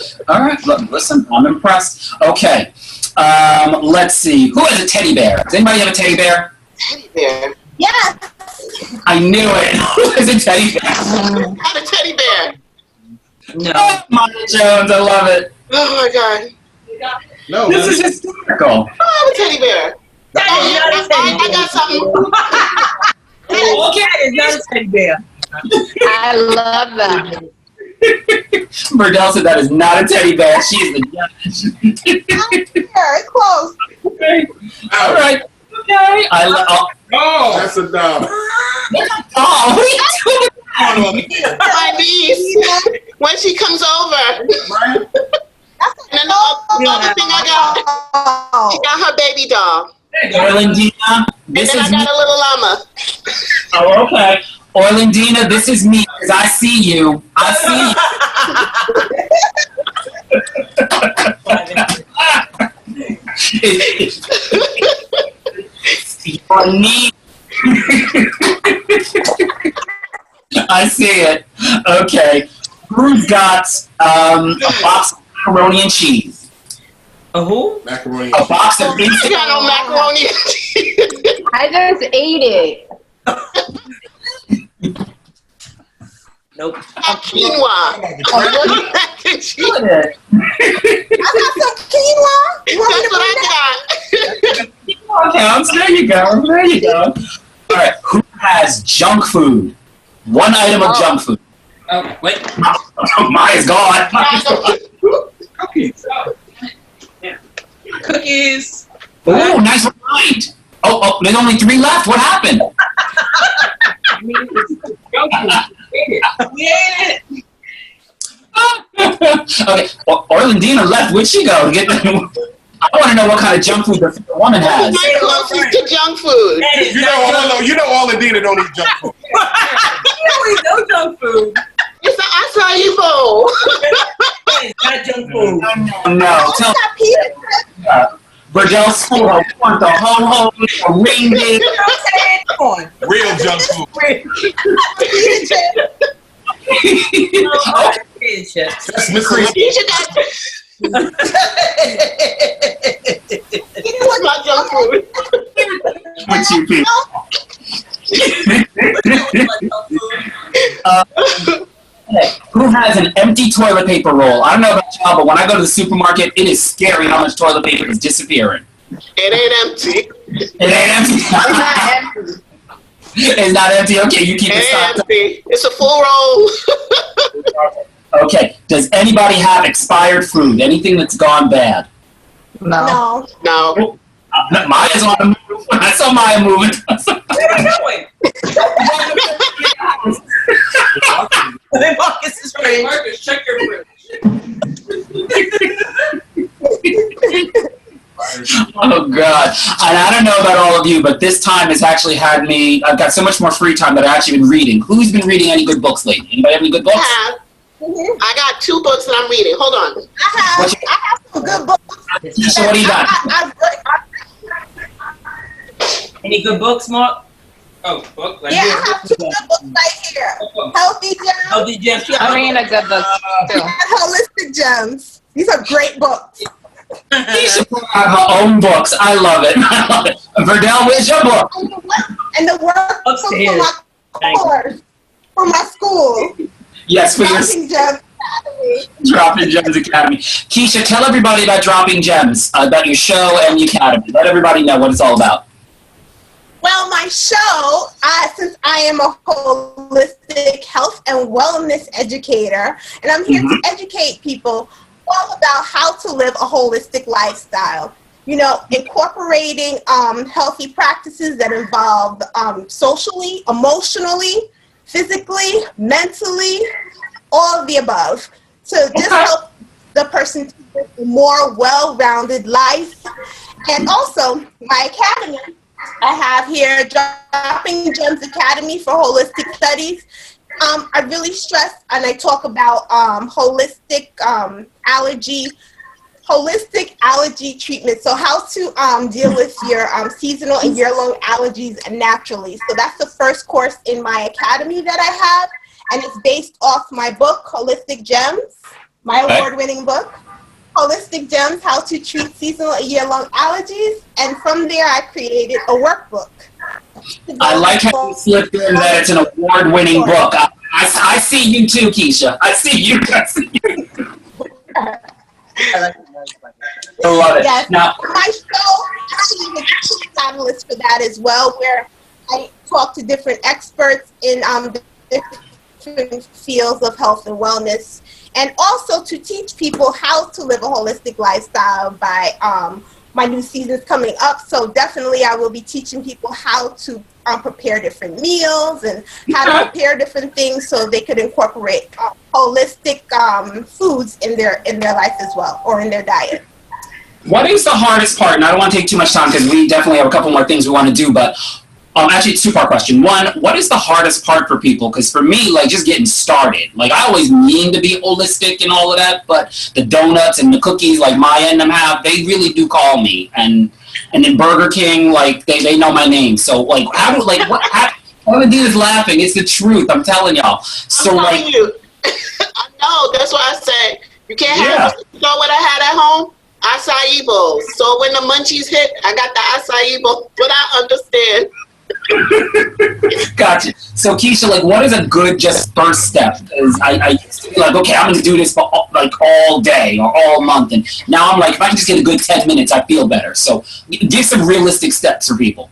Listen, I'm impressed. Okay. Let's see. Who has a teddy bear? Does anybody have a teddy bear? Teddy bear. Yes. I knew it. Who has a teddy bear? I have a teddy bear. No. Oh, Monica Jones, I love it. Oh my god. No, This is hysterical. I have a teddy bear. I got something. Okay, it's not a teddy bear. I love that. Burdell said that is not a teddy bear. She is the judge. Very close. Okay. All right. Okay. Oh, that's a dog. Oh, what are you doing? My niece, when she comes over. And then the other thing I got, she got her baby doll. Orlandina, this and then is I got a little llama. Oh, okay. Orlandina, this is me because I see you. I see you. Your knee. I see it. Okay. Who's got a box of macaroni and cheese? A who? Macaroni. A box of I got no macaroni and cheese. I just ate it. Nope. Quinoa. Mac and cheese. I got some quinoa. That's what I got. Counts. There you go. There you go. All right. Who has junk food? One item of junk food. Oh, wait. Maya's gone. Cookies. Yeah. Cookies. Oh, nice mind. Oh, there's only 3 left. What happened? We ate it. Okay. Well, Orlandina left. Where'd she go? I want to know what kind of junk food the woman has. My closest to junk food. You know Orlandina don't eat junk food. You don't eat no junk food. It's an acai bowl. It's not junk food. No. Tell Burdell School, I want the ho-ho, a reindeer. Real junk food. That's Mr. It's not junk food. What you people? Who has an empty toilet paper roll? I don't know about y'all, but when I go to the supermarket, it is scary how much toilet paper is disappearing. It ain't empty. It ain't empty. It's not empty. It's not empty. Okay, you keep it stocked. Empty. It's a full roll. Okay. Does anybody have expired food? Anything that's gone bad? No. No. Maya's on the move. I saw Maya moving. Where are you going? Marcus is ready. Marcus, check your fridge. Oh God! And I don't know about all of you, but this time has actually had me. I've got so much more free time that I've actually been reading. Who's been reading any good books lately? Anybody have any good books? I got 2 books that I'm reading. Hold on. I have some good books. So what do you got? Any good books, Mark? Oh, book. Like Yeah, I have 2 good books right here. Healthy Gems. Healthy Gems. I'm reading a good book too. And Holistic Gems. These are great books. You should have her own books. I love it. I love it. Verdell, where's your book? And the work Upstairs. for my course, for my school. Yes, for your Dropping Gems Academy. Dropping Gems Academy. Keisha, tell everybody about Dropping Gems, about your show and the Academy. Let everybody know what it's all about. Well, my show, since I am a holistic health and wellness educator, and I'm here to educate people all about how to live a holistic lifestyle. You know, incorporating healthy practices that involve socially, emotionally, physically, mentally, all of the above. So just help the person to live a more well-rounded life. And also, my academy, I have here Dropping Gems Academy for Holistic Studies. I really stress and I talk about holistic allergy holistic allergy treatment. So how to deal with your seasonal and year-long allergies naturally. So that's the first course in my academy that I have, and it's based off my book, Holistic Gems, my award-winning book, Holistic Gems, How to Treat Seasonal and Year-Long Allergies. And from there, I created a workbook. I like how you slipped in that it's an award-winning book. I see you too, Keisha. I see you. I love it. Yes. Now, my show actually is a catalyst for that as well, where I talk to different experts in different fields of health and wellness, and also to teach people how to live a holistic lifestyle by my new season's coming up. So definitely I will be teaching people how to prepare different meals and how to prepare different things so they could incorporate holistic foods in their life as well, or in their diet. what is the hardest part? And I don't want to take too much time because we definitely have a couple more things we want to do, but actually it's a two-part question. One, what is the hardest part for people? Because for me, like just getting started, like I always mean to be holistic and all of that, but the donuts and the cookies like Maya and them have, they really do call me. And then Burger King, like they know my name. So like how do like what Olivia is laughing, it's the truth, I'm telling y'all. So I'm like you. I know, that's why I said you can't have you know what I had at home? Acai bowls. So when the munchies hit, I got the acai bowl, but I understand. Gotcha. So Keisha, like, what is a good just first step? Because I used to be like, okay, I'm going to do this for like all day or all month, and now I'm like, if I can just get a good 10 minutes, I feel better. So give some realistic steps for people.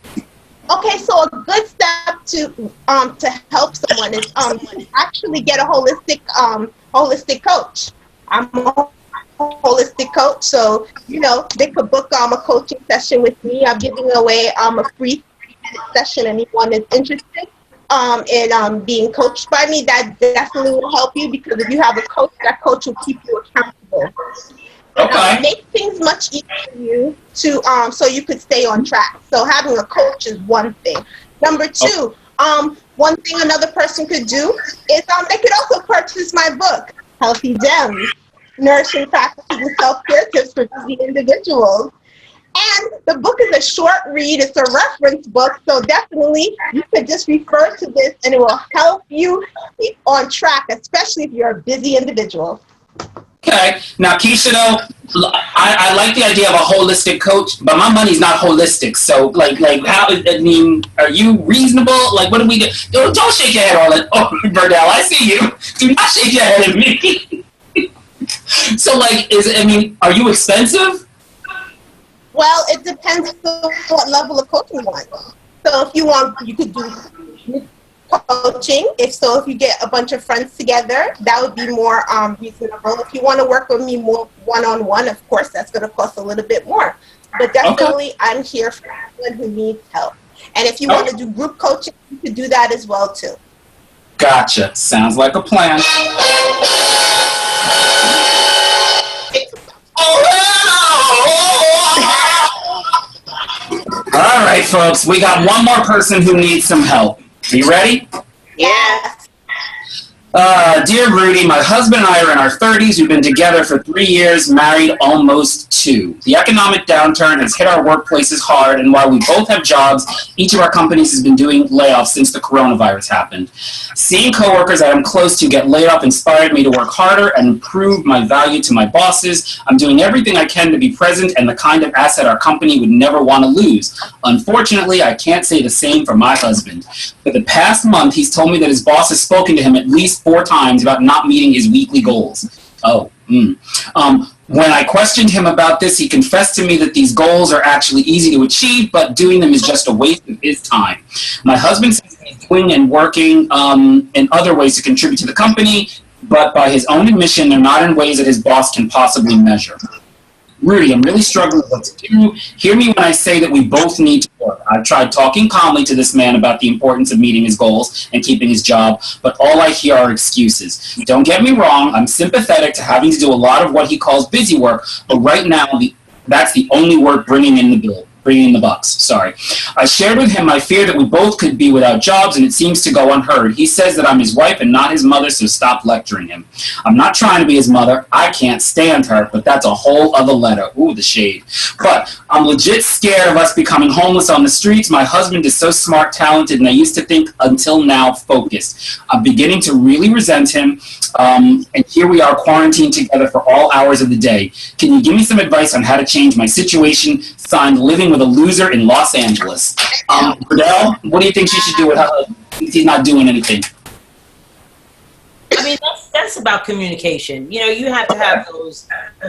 Okay, so a good step to help someone is actually get a holistic coach. I'm a holistic coach, so you know they could book a coaching session with me. I'm giving away a free session. Anyone is interested in being coached by me, that definitely will help you, because if you have a coach, that coach will keep you accountable. Okay. Make things much easier for you to so you could stay on track. So having a coach is one thing. Number two, one thing another person could do is they could also purchase my book, Healthy Gems, Nourishing Practices and Self-Care Tips for Busy Individuals. And the book is a short read. It's a reference book, so definitely you could just refer to this and it will help you keep on track, especially if you're a busy individual. Okay. Now, Keisha, though, I like the idea of a holistic coach, but my money's not holistic. So, like how, I mean, are you reasonable? Like, what do we do? Don't shake your head, Orlin. Oh, Burdell, I see you. Do not shake your head at me. So, like, are you expensive? Well, it depends on what level of coaching you want. So if you want, you could do coaching. If you get a bunch of friends together, that would be more reasonable. If you want to work with me more one-on-one, of course, that's going to cost a little bit more. But definitely, I'm here for anyone who needs help. And if you want to do group coaching, you could do that as well, too. Gotcha. Sounds like a plan. All right, folks, we got one more person who needs some help. Are you ready? Yes. Dear Rudy, my husband and I are in our 30s. We've been together for 3 years, married almost 2. The economic downturn has hit our workplaces hard, and while we both have jobs, each of our companies has been doing layoffs since the coronavirus happened. Seeing coworkers that I'm close to get laid off inspired me to work harder and improve my value to my bosses. I'm doing everything I can to be present and the kind of asset our company would never want to lose. Unfortunately, I can't say the same for my husband. For the past month, he's told me that his boss has spoken to him at least 4 times about not meeting his weekly goals. When I questioned him about this, he confessed to me that these goals are actually easy to achieve, but doing them is just a waste of his time. My husband says he's doing and working in other ways to contribute to the company, but by his own admission, they're not in ways that his boss can possibly measure. Rudy, I'm really struggling with what to do. Hear me when I say that we both need to work. I've tried talking calmly to this man about the importance of meeting his goals and keeping his job, but all I hear are excuses. Don't get me wrong, I'm sympathetic to having to do a lot of what he calls busy work, but right now, that's the only work bringing in the bill. bringing in the bucks, sorry. I shared with him my fear that we both could be without jobs, and it seems to go unheard. He says that I'm his wife and not his mother, so stop lecturing him. I'm not trying to be his mother. I can't stand her, but that's a whole other letter. Ooh, the shade. But I'm legit scared of us becoming homeless on the streets. My husband is so smart, talented, and I used to think until now focused. I'm beginning to really resent him, and here we are quarantined together for all hours of the day. Can you give me some advice on how to change my situation? Signed, living with a loser in Los Angeles. Burdell, what do you think she should do with her? He's not doing anything. I mean, that's about communication. You know, you have to have those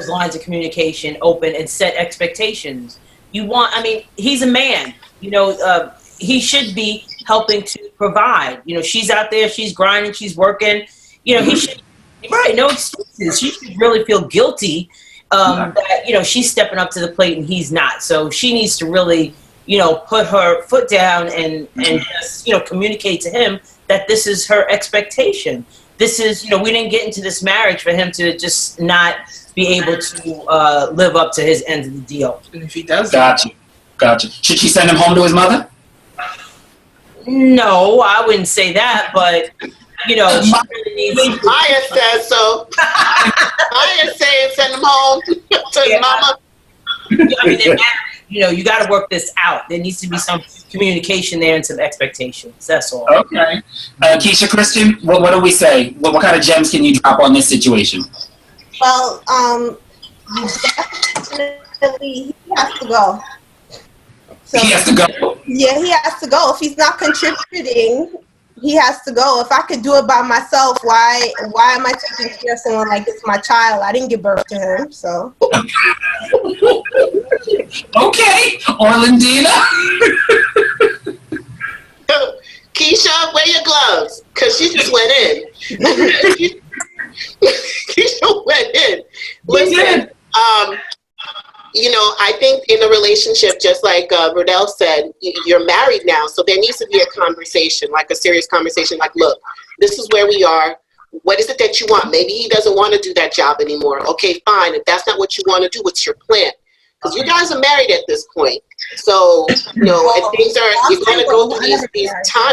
lines of communication open and set expectations. I mean, he's a man. You know, he should be helping to provide. You know, she's out there, she's grinding, she's working. You know, he should, right, no excuses. She should really feel guilty that, you know, she's stepping up to the plate and he's not. So she needs to really, you know, put her foot down and just, you know, communicate to him that this is her expectation. This is, you know, we didn't get into this marriage for him to just not be able to live up to his end of the deal. And if he does, Gotcha. Should she send him home to his mother? No, I wouldn't say that, but you know, she really needs. Maya says so. Maya saying send him home to his mama. I mean, you know, you got to work this out. There needs to be some communication there and some expectations. That's all. Okay. Keisha, Christian, what do we say? What kind of gems can you drop on this situation? Well, definitely he has to go. So, he has to go? Yeah, he has to go. If he's not contributing, he has to go. If I could do it by myself, why am I taking care of someone like it's my child? I didn't give birth to him, so. Okay, Orlandina. Keisha, wear your gloves, because she just went in. Keisha went in. Listen, you know, I think in a relationship, just like Rodell said, you're married now, so there needs to be a conversation, like a serious conversation, like, look, this is where we are. What is it that you want? Maybe he doesn't want to do that job anymore. Okay, fine. If that's not what you want to do, what's your plan? Because you guys are married at this point. So, you know, and things are, you're going to go through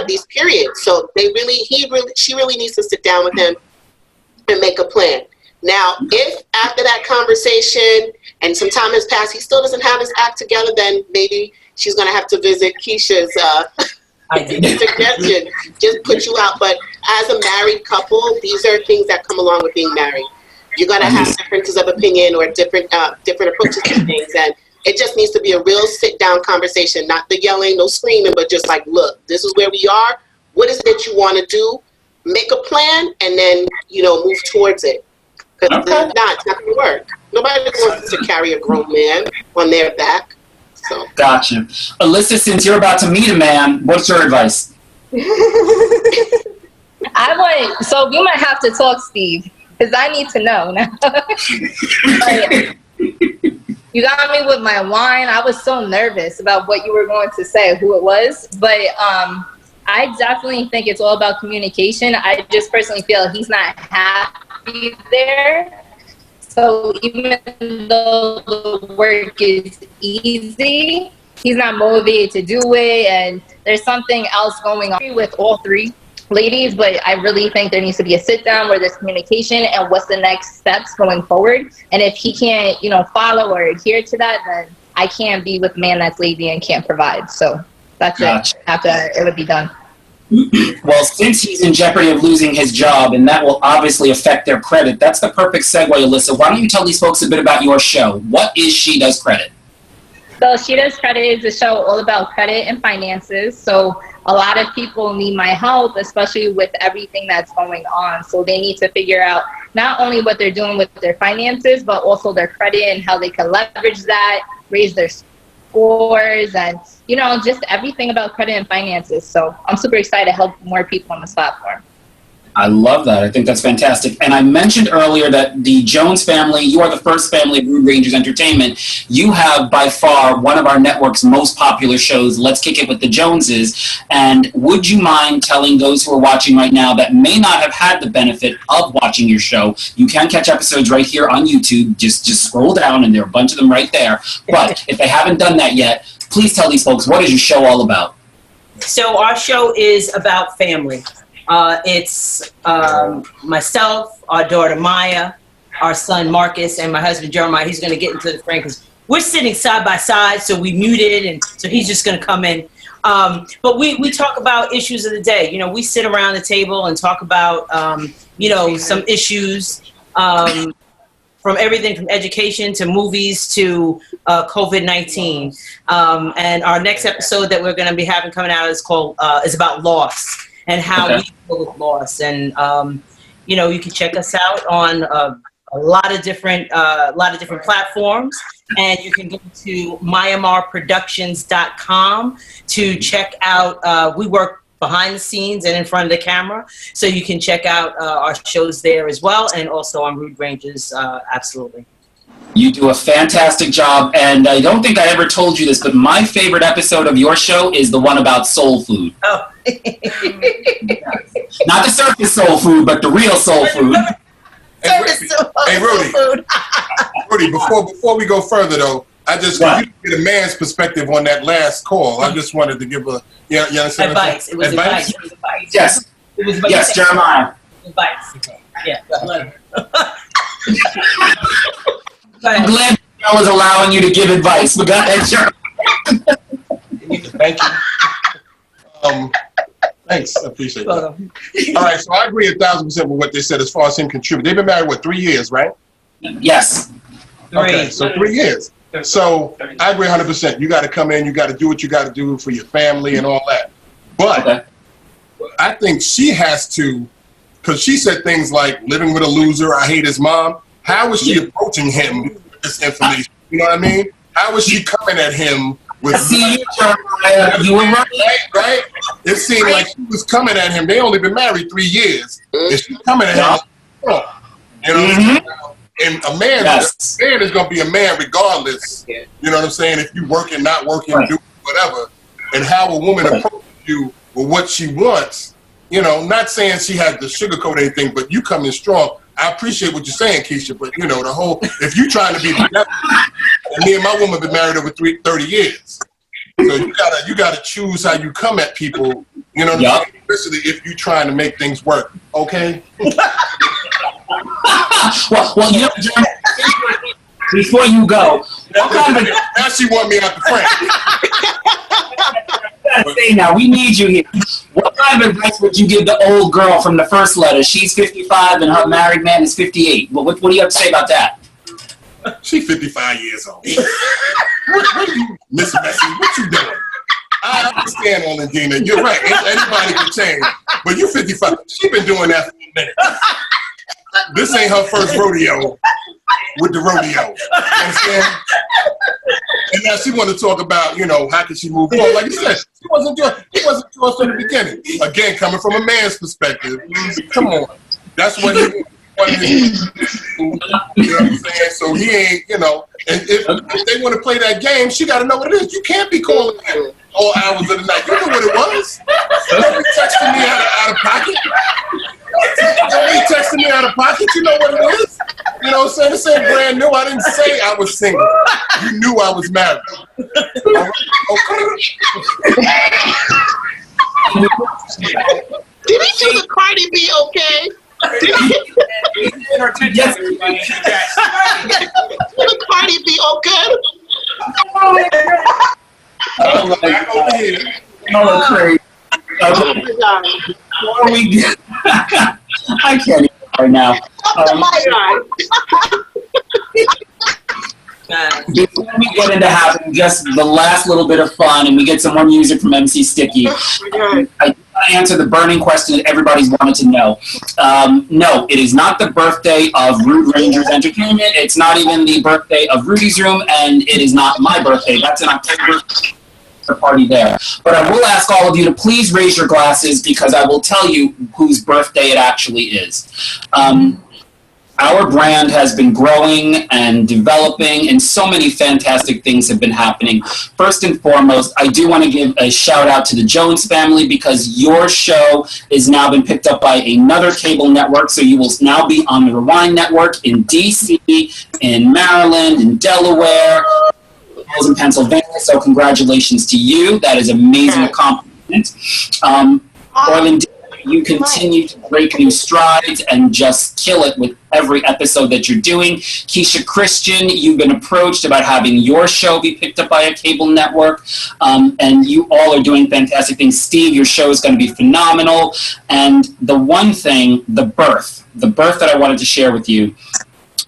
these periods. So she really needs to sit down with him and make a plan. Now, if after that conversation and some time has passed, he still doesn't have his act together, then maybe she's going to have to visit Keisha's suggestion, just put you out. But as a married couple, these are things that come along with being married. You're going to have differences of opinion or different approaches to things. And it just needs to be a real sit-down conversation, not the yelling, no screaming, but just like, look, this is where we are. What is it that you want to do? Make a plan and then, you know, move towards it. Because it's not going to work. Nobody wants to carry a grown man on their back. So. Gotcha. Alyssa, since you're about to meet a man, what's your advice? So we might have to talk, Steve, because I need to know now. You got me with my wine. I was so nervous about what you were going to say, who it was. But I definitely think it's all about communication. I just personally feel he's not happy there. So even though the work is easy, he's not motivated to do it. And there's something else going on with all three ladies. But I really think there needs to be a sit down where there's communication and what's the next steps going forward. And if he can't, you know, follow or adhere to that, then I can't be with a man that's lazy and can't provide. So that's it. After it would be done. Well, since he's in jeopardy of losing his job, and that will obviously affect their credit, that's the perfect segue, Alyssa. Why don't you tell these folks a bit about your show? What is She Does Credit? So She Does Credit is a show all about credit and finances. So a lot of people need my help, especially with everything that's going on. So they need to figure out not only what they're doing with their finances, but also their credit and how they can leverage that, raise their scores, and, you know, just everything about credit and finances. So I'm super excited to help more people on this platform. I love that. I think that's fantastic. And I mentioned earlier that the Jones family, you are the first family of Rude Rangers Entertainment. You have by far one of our network's most popular shows, Let's Kick It with the Joneses. And would you mind telling those who are watching right now that may not have had the benefit of watching your show, you can catch episodes right here on YouTube. Just scroll down and there are a bunch of them right there. But if they haven't done that yet, Please tell these folks, what is your show all about? So our show is about family. It's myself, our daughter Maya, our son Marcus, and my husband Jeremiah. He's going to get into the frame because we're sitting side by side, so we muted, and so he's just going to come in. But we talk about issues of the day. You know, we sit around the table and talk about, you know, some issues from everything from education to movies to COVID-19. And our next episode that we're going to be having coming out is about loss and how we deal with loss. And, you know, you can check us out on a lot of different platforms. And you can go to myanmarproductions.com to check out, we work behind the scenes and in front of the camera. So you can check out our shows there as well, and also on Rude Ranges, absolutely. You do a fantastic job, and I don't think I ever told you this, but my favorite episode of your show is the one about soul food. Oh. Not the circus soul food, but the real soul food. Hey, Rudy. Rudy, before we go further, though, I just you get a man's perspective on that last call. I just wanted to give a you understand advice. It was advice. It was advice. Yes. It was advice. Yes, Jeremiah. Advice. Yeah. I'm glad I was allowing you to give advice. But go ahead, Jeremiah. Thank you. Thanks, I appreciate that. All right, so I agree 1,000% with what they said as far as him contributing. They've been married, 3 years, right? Yes. Okay, so 3 years. So I agree 100%. You got to come in, you got to do what you got to do for your family and all that. But I think she has to, because she said things like living with a loser, I hate his mom. How is she approaching him with this information? You know what I mean? How is she coming at him with you were right? It seemed like she was coming at him. They only been married 3 years. And she's coming at him. You know, and a man is going to be a man regardless. You know what I'm saying? If you working, not working, do whatever. And how a woman approaches you with what she wants, you know, not saying she has to sugarcoat anything, but you come in strong. I appreciate what you're saying, Keisha, but you know, the whole, if you trying to be together, and me and my woman been married over 30 years. So you gotta choose how you come at people, you know what I'm saying? Especially if you're trying to make things work, okay? well, you know, before you go, now she want me out the frame. Now, we need you here. What kind of advice would you give the old girl from the first letter? She's 55 and her married man is 58. What do you have to say about that? She's 55 years old. What are you, Miss Messi? What you doing? I understand, Orlandina. You're right. Anybody can change. But you're 55. She's been doing that for a minute. This ain't her first rodeo with the rodeo. You understand? And now she want to talk about, you know, how can she move forward? Like you said, he wasn't to us from the beginning. Again, coming from a man's perspective, come on. That's what he wanted. You know what I'm saying? So he ain't, you know, and if they want to play that game, she got to know what it is. You can't be calling him all hours of the night. You know what it was. Don't be texting me out of pocket. Don't be texting me out of pocket. You know what it is. You know what I'm saying? This ain't brand new. I didn't say I was single. You knew I was married. Okay. Did he do the Cardi B okay? Did the Cardi B okay? Back over here. Oh, crazy. Oh my God. Before we get, I can't even right now. Before we get into having just the last little bit of fun and we get some more music from MC Stik-E, I answer the burning question that everybody's wanted to know. No, it is not the birthday of Rude Rangers Entertainment. It's not even the birthday of Rudy's Room, and it is not my birthday. That's in October. Party there. But I will ask all of you to please raise your glasses because I will tell you whose birthday it actually is. Our brand has been growing and developing, and so many fantastic things have been happening. First and foremost, I do want to give a shout out to the Jones family because your show is now been picked up by another cable network, so you will now be on the Rewind Network in DC, in Maryland, in Delaware, Falls in Pennsylvania, so congratulations to you. That is amazing accomplishment. Orlando, you continue to break new strides and just kill it with every episode that you're doing. Keisha Christian, you've been approached about having your show be picked up by a cable network, and you all are doing fantastic things. Steve, your show is going to be phenomenal. And the one thing, the birth that I wanted to share with you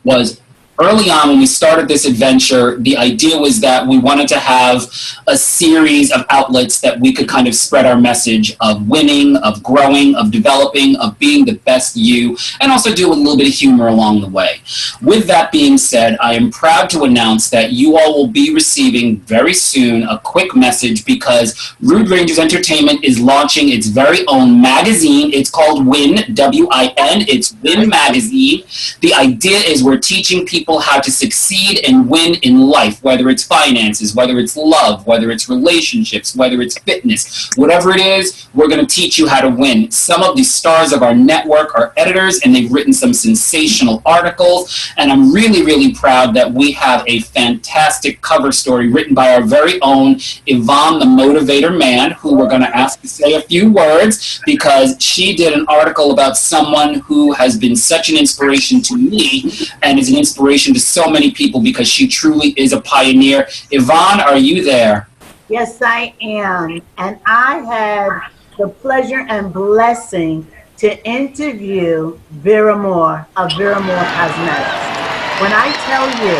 was early on when we started this adventure, the idea was that we wanted to have a series of outlets that we could kind of spread our message of winning, of growing, of developing, of being the best you, and also do a little bit of humor along the way. With that being said, I am proud to announce that you all will be receiving very soon a quick message because Rude Rangers Entertainment is launching its very own magazine. It's called Win, W-I-N. It's Win Magazine. The idea is we're teaching people how to succeed and win in life, whether it's finances, whether it's love, whether it's relationships, whether it's fitness, whatever it is, we're going to teach you how to win. Some of the stars of our network are editors, and they've written some sensational articles, and I'm really, really proud that we have a fantastic cover story written by our very own Yvonne the Motivator Man, who we're going to ask to say a few words because she did an article about someone who has been such an inspiration to me and is an inspiration to so many people because she truly is a pioneer. Yvonne, are you there? Yes, I am. And I had the pleasure and blessing to interview Vera Moore of Vera Moore Cosmetics. When I tell you,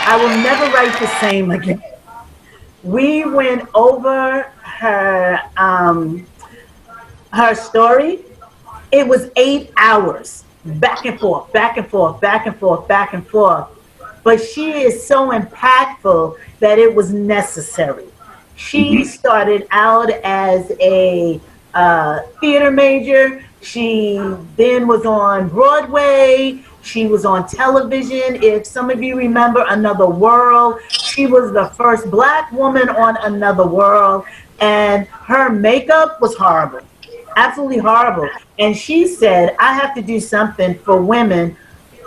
I will never write the same again. We went over her her story. It was 8 hours. Back and forth, back and forth, back and forth, back and forth. But she is so impactful that it was necessary. She started out as a theater major. She then was on Broadway. She was on television. If some of you remember Another World, she was the first Black woman on Another World. And her makeup was horrible. Absolutely horrible. And she said, I have to do something for women,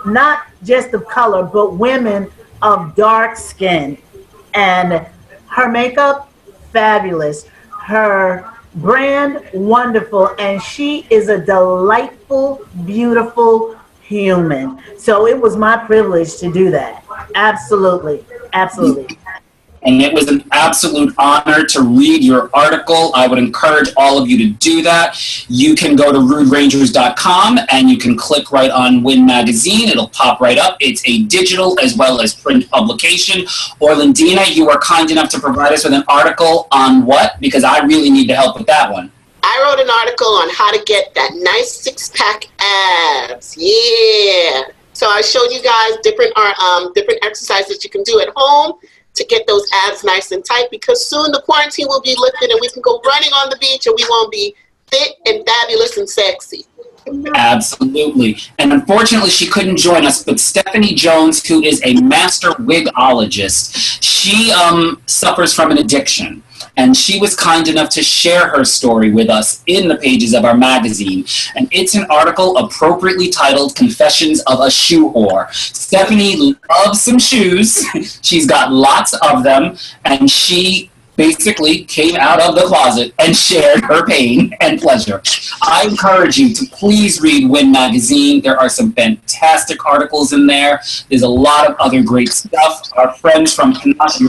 not just of color, but women of dark skin. And her makeup, fabulous. Her brand, wonderful. And she is a delightful, beautiful human. So it was my privilege to do that. Absolutely. Absolutely. And it was an absolute honor to read your article. I would encourage all of you to do that. You can go to ruderangers.com and you can click right on Win Magazine. It'll pop right up. It's a digital as well as print publication. Orlandina, you were kind enough to provide us with an article on what? Because I really need the help with that one. I wrote an article on how to get that nice six-pack abs. Yeah. So I showed you guys different exercises you can do at home to get those abs nice and tight because soon the quarantine will be lifted and we can go running on the beach and we won't be fit and fabulous and sexy. Absolutely. And unfortunately, she couldn't join us, but Stephanie Jones, who is a master wigologist, she suffers from an addiction. And she was kind enough to share her story with us in the pages of our magazine. And it's an article appropriately titled Confessions of a Shoe Whore. Stephanie loves some shoes. She's got lots of them. And she basically came out of the closet and shared her pain and pleasure. I encourage you to please read Win Magazine. There are some fantastic articles in there. There's a lot of other great stuff. Our friends from Panache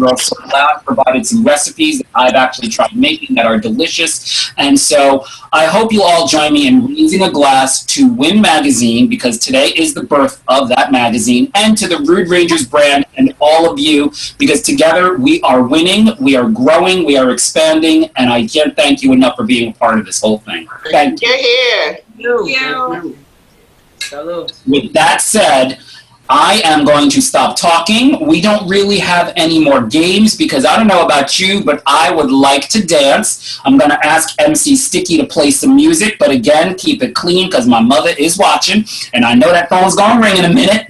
Lab provided some recipes that I've actually tried making that are delicious. And so I hope you'll all join me in raising a glass to Win Magazine because today is the birth of that magazine, and to the Rude Rangers brand and all of you because together we are winning, we are growing, we are expanding, and I can't thank you enough for being a part of this whole thing. Thank you. You're here. With that said, I am going to stop talking. We don't really have any more games because I don't know about you, but I would like to dance. I'm going to ask MC Stik-E to play some music, but again, keep it clean because my mother is watching, and I know that phone's going to ring in a minute.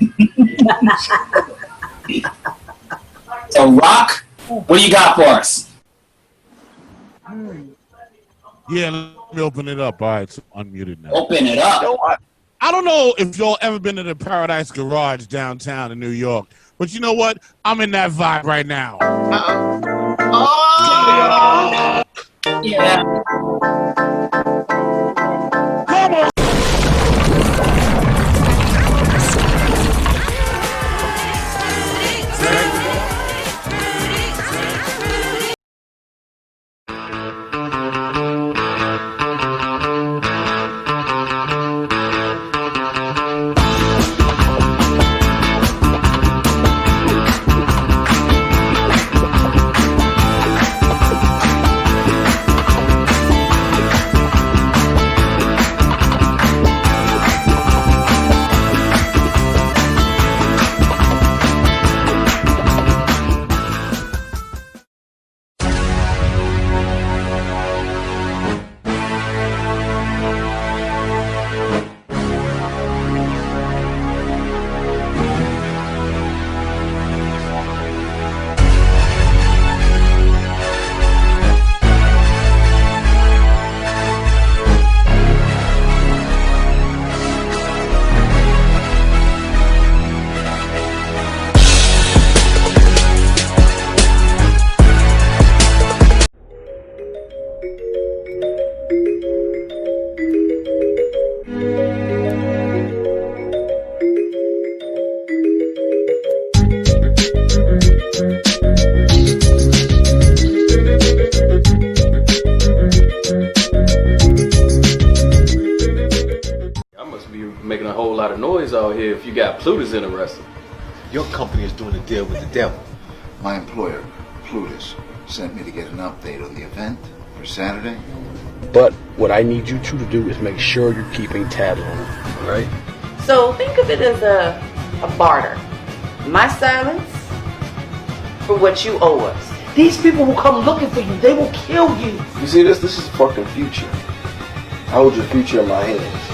So, Rock, what do you got for us? Yeah, let me open it up. All right, so unmuted now. Open it up. You know what? I don't know if y'all ever been to the Paradise Garage downtown in New York, but you know what? I'm in that vibe right now. Oh! Yeah. Making a whole lot of noise out here if you got Plutus interested. Your company is doing a deal with the devil. My employer, Plutus, sent me to get an update on the event for Saturday. But what I need you two to do is make sure you're keeping tabs on it, all right? So think of it as a barter. My silence for what you owe us. These people will come looking for you. They will kill you. You see this? This is fucking future. I hold your future in my hands.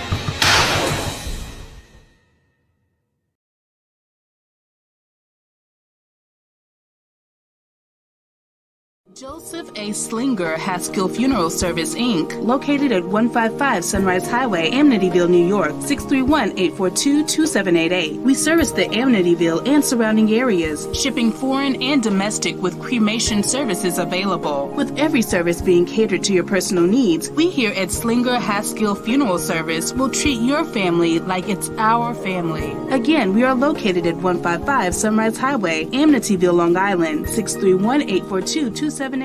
Joseph A. Slinger Haskell Funeral Service, Inc., located at 155 Sunrise Highway, Amityville, New York, 631-842-2788. We service the Amityville and surrounding areas, shipping foreign and domestic with cremation services available. With every service being catered to your personal needs, we here at Slinger Haskell Funeral Service will treat your family like it's our family. Again, we are located at 155 Sunrise Highway, Amityville, Long Island, 631-842-2788. Keep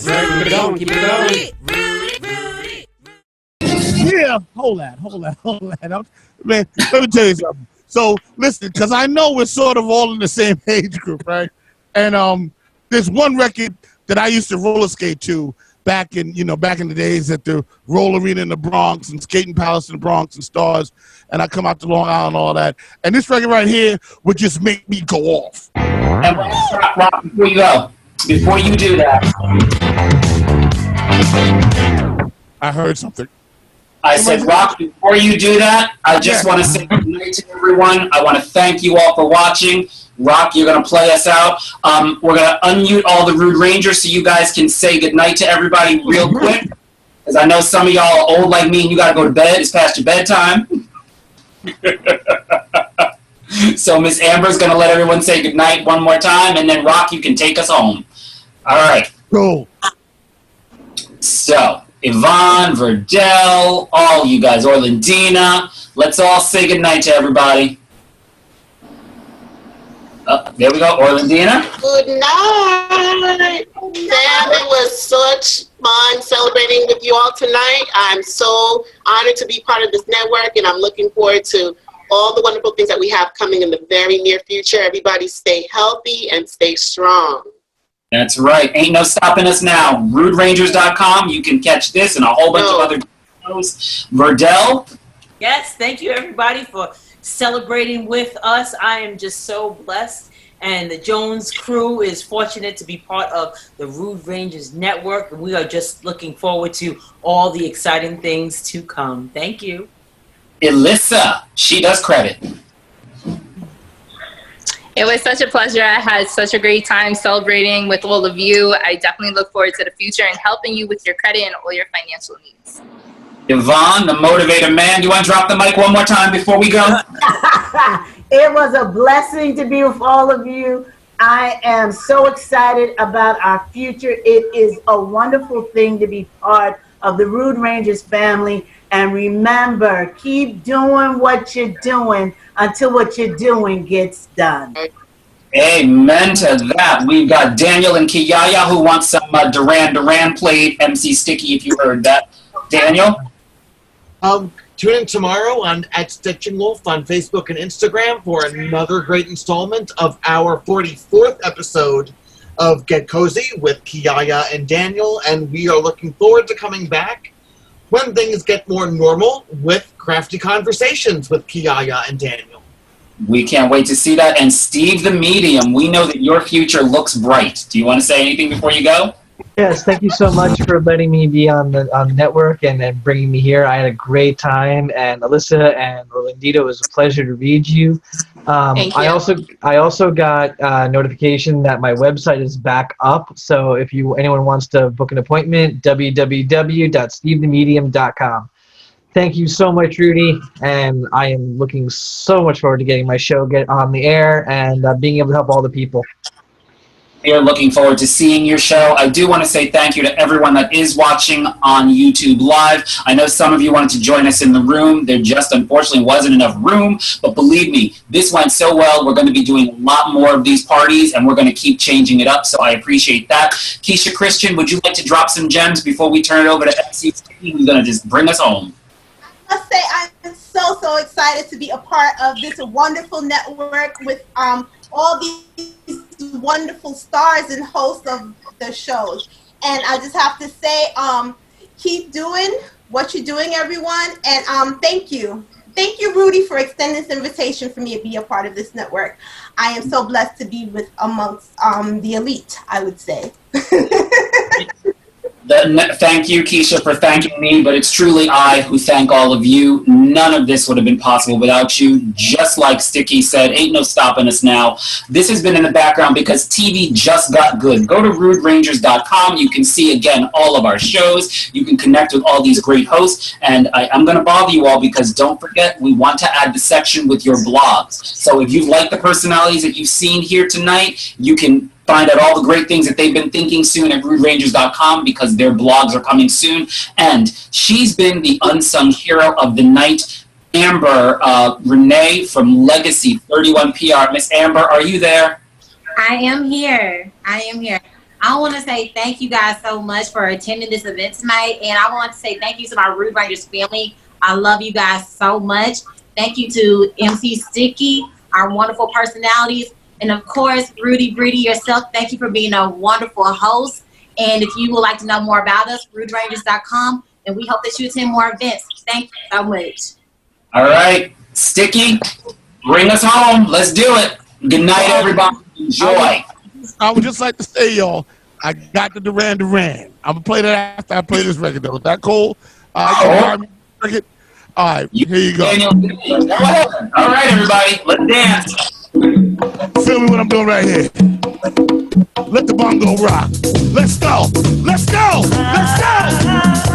it going, keep it going. Yeah, hold that. Man, let me tell you something. So listen, because I know we're sort of all in the same age group, right? And there's one record that I used to roller skate to back in the days at the Roll Arena in the Bronx and Skating Palace in the Bronx and Stars, and I come out to Long Island and all that. And this record right here would just make me go off. And Rock, before you go, before you do that, I heard something. I said, Rock, before you do that, I just want to say good night to everyone. I want to thank you all for watching. Rock, you're going to play us out. We're going to unmute all the Rude Rangers so you guys can say good night to everybody real quick. Because I know some of y'all are old like me and you got to go to bed. It's past your bedtime. So Miss Amber's going to let everyone say good night one more time. And then, Rock, you can take us home. All right. Cool. So, Yvonne, Verdell, all you guys, Orlandina, let's all say good night to everybody. There we go, Orlandina. Good night. Sam, it was such fun celebrating with you all tonight. I'm so honored to be part of this network, and I'm looking forward to all the wonderful things that we have coming in the very near future. Everybody stay healthy and stay strong. That's right. Ain't no stopping us now. RudeRangers.com. You can catch this and a whole bunch of other shows. Verdell. Yes, thank you everybody for celebrating with us. I am just so blessed, and the Jones crew is fortunate to be part of the Rude Rangers Network, and we are just looking forward to all the exciting things to come. Thank you. Elissa, she does credit. It was such a pleasure. I had such a great time celebrating with all of you. I definitely look forward to the future and helping you with your credit and all your financial needs. Yvonne, the motivator man. You want to drop the mic one more time before we go? It was a blessing to be with all of you. I am so excited about our future. It is a wonderful thing to be part of the Rude Rangers family. And remember, keep doing what you're doing until what you're doing gets done. Amen to that. We've got Daniel and Kiyaya who want some Duran Duran played. MC Stik-E, if you heard that. Daniel? Tune in tomorrow at Stitching Wolf on Facebook and Instagram for another great installment of our 44th episode of Get Cozy with Kiyaya and Daniel, and we are looking forward to coming back when things get more normal with Crafty Conversations with Kiyaya and Daniel. We can't wait to see that. And Steve the Medium, we know that your future looks bright. Do you want to say anything before you go? Yes, thank you so much for letting me be on the network and bringing me here. I had a great time, and Alyssa and Orlandito, it was a pleasure to read you. Thank you. I also got notification that my website is back up. So if anyone wants to book an appointment, www.stevethemedium.com. Thank you so much, Rudy, and I am looking so much forward to getting my show on the air and being able to help all the people. We are looking forward to seeing your show. I do want to say thank you to everyone that is watching on YouTube Live. I know some of you wanted to join us in the room. There just unfortunately wasn't enough room, but believe me, this went so well. We're going to be doing a lot more of these parties, and we're going to keep changing it up, so I appreciate that. Keisha Christian, would you like to drop some gems before we turn it over to MC Stik-E, who's going to just bring us home? I must say I'm so excited to be a part of this wonderful network with all these wonderful stars and hosts of the shows. And I just have to say, keep doing what you're doing, everyone. And thank you. Thank you, Rudy, for extending this invitation for me to be a part of this network. I am so blessed to be amongst the elite, I would say. Thank you, Keisha, for thanking me, but it's truly I who thank all of you. None of this would have been possible without you. Just like Stik-E said, ain't no stopping us now. This has been in the background because TV just got good. Go to ruderangers.com. You can see, again, all of our shows. You can connect with all these great hosts, and I'm going to bother you all because don't forget, we want to add the section with your blogs. So if you like the personalities that you've seen here tonight, you can find out all the great things that they've been thinking soon at ruderangers.com because their blogs are coming soon. And she's been the unsung hero of the night, Amber Renee from Legacy 31 PR. Miss Amber, are you there? I am here. I want to say thank you guys so much for attending this event tonight. And I want to say thank you to my Rude Rangers family. I love you guys so much. Thank you to MC Stik-E, our wonderful personalities. And of course, Rudy Breedy, yourself, thank you for being a wonderful host. And if you would like to know more about us, ruderangers.com, and we hope that you attend more events. Thank you so much. All right, Stik-E, bring us home. Let's do it. Good night, everybody. Enjoy. I would just like to say, y'all, I got the Duran Duran. I'm going to play that after I play this record, though. Is that cool? All right, here you go. All right, everybody, let's dance. Feel me what I'm doing right here. Let the bongo rock. Let's go. Let's go. Let's go.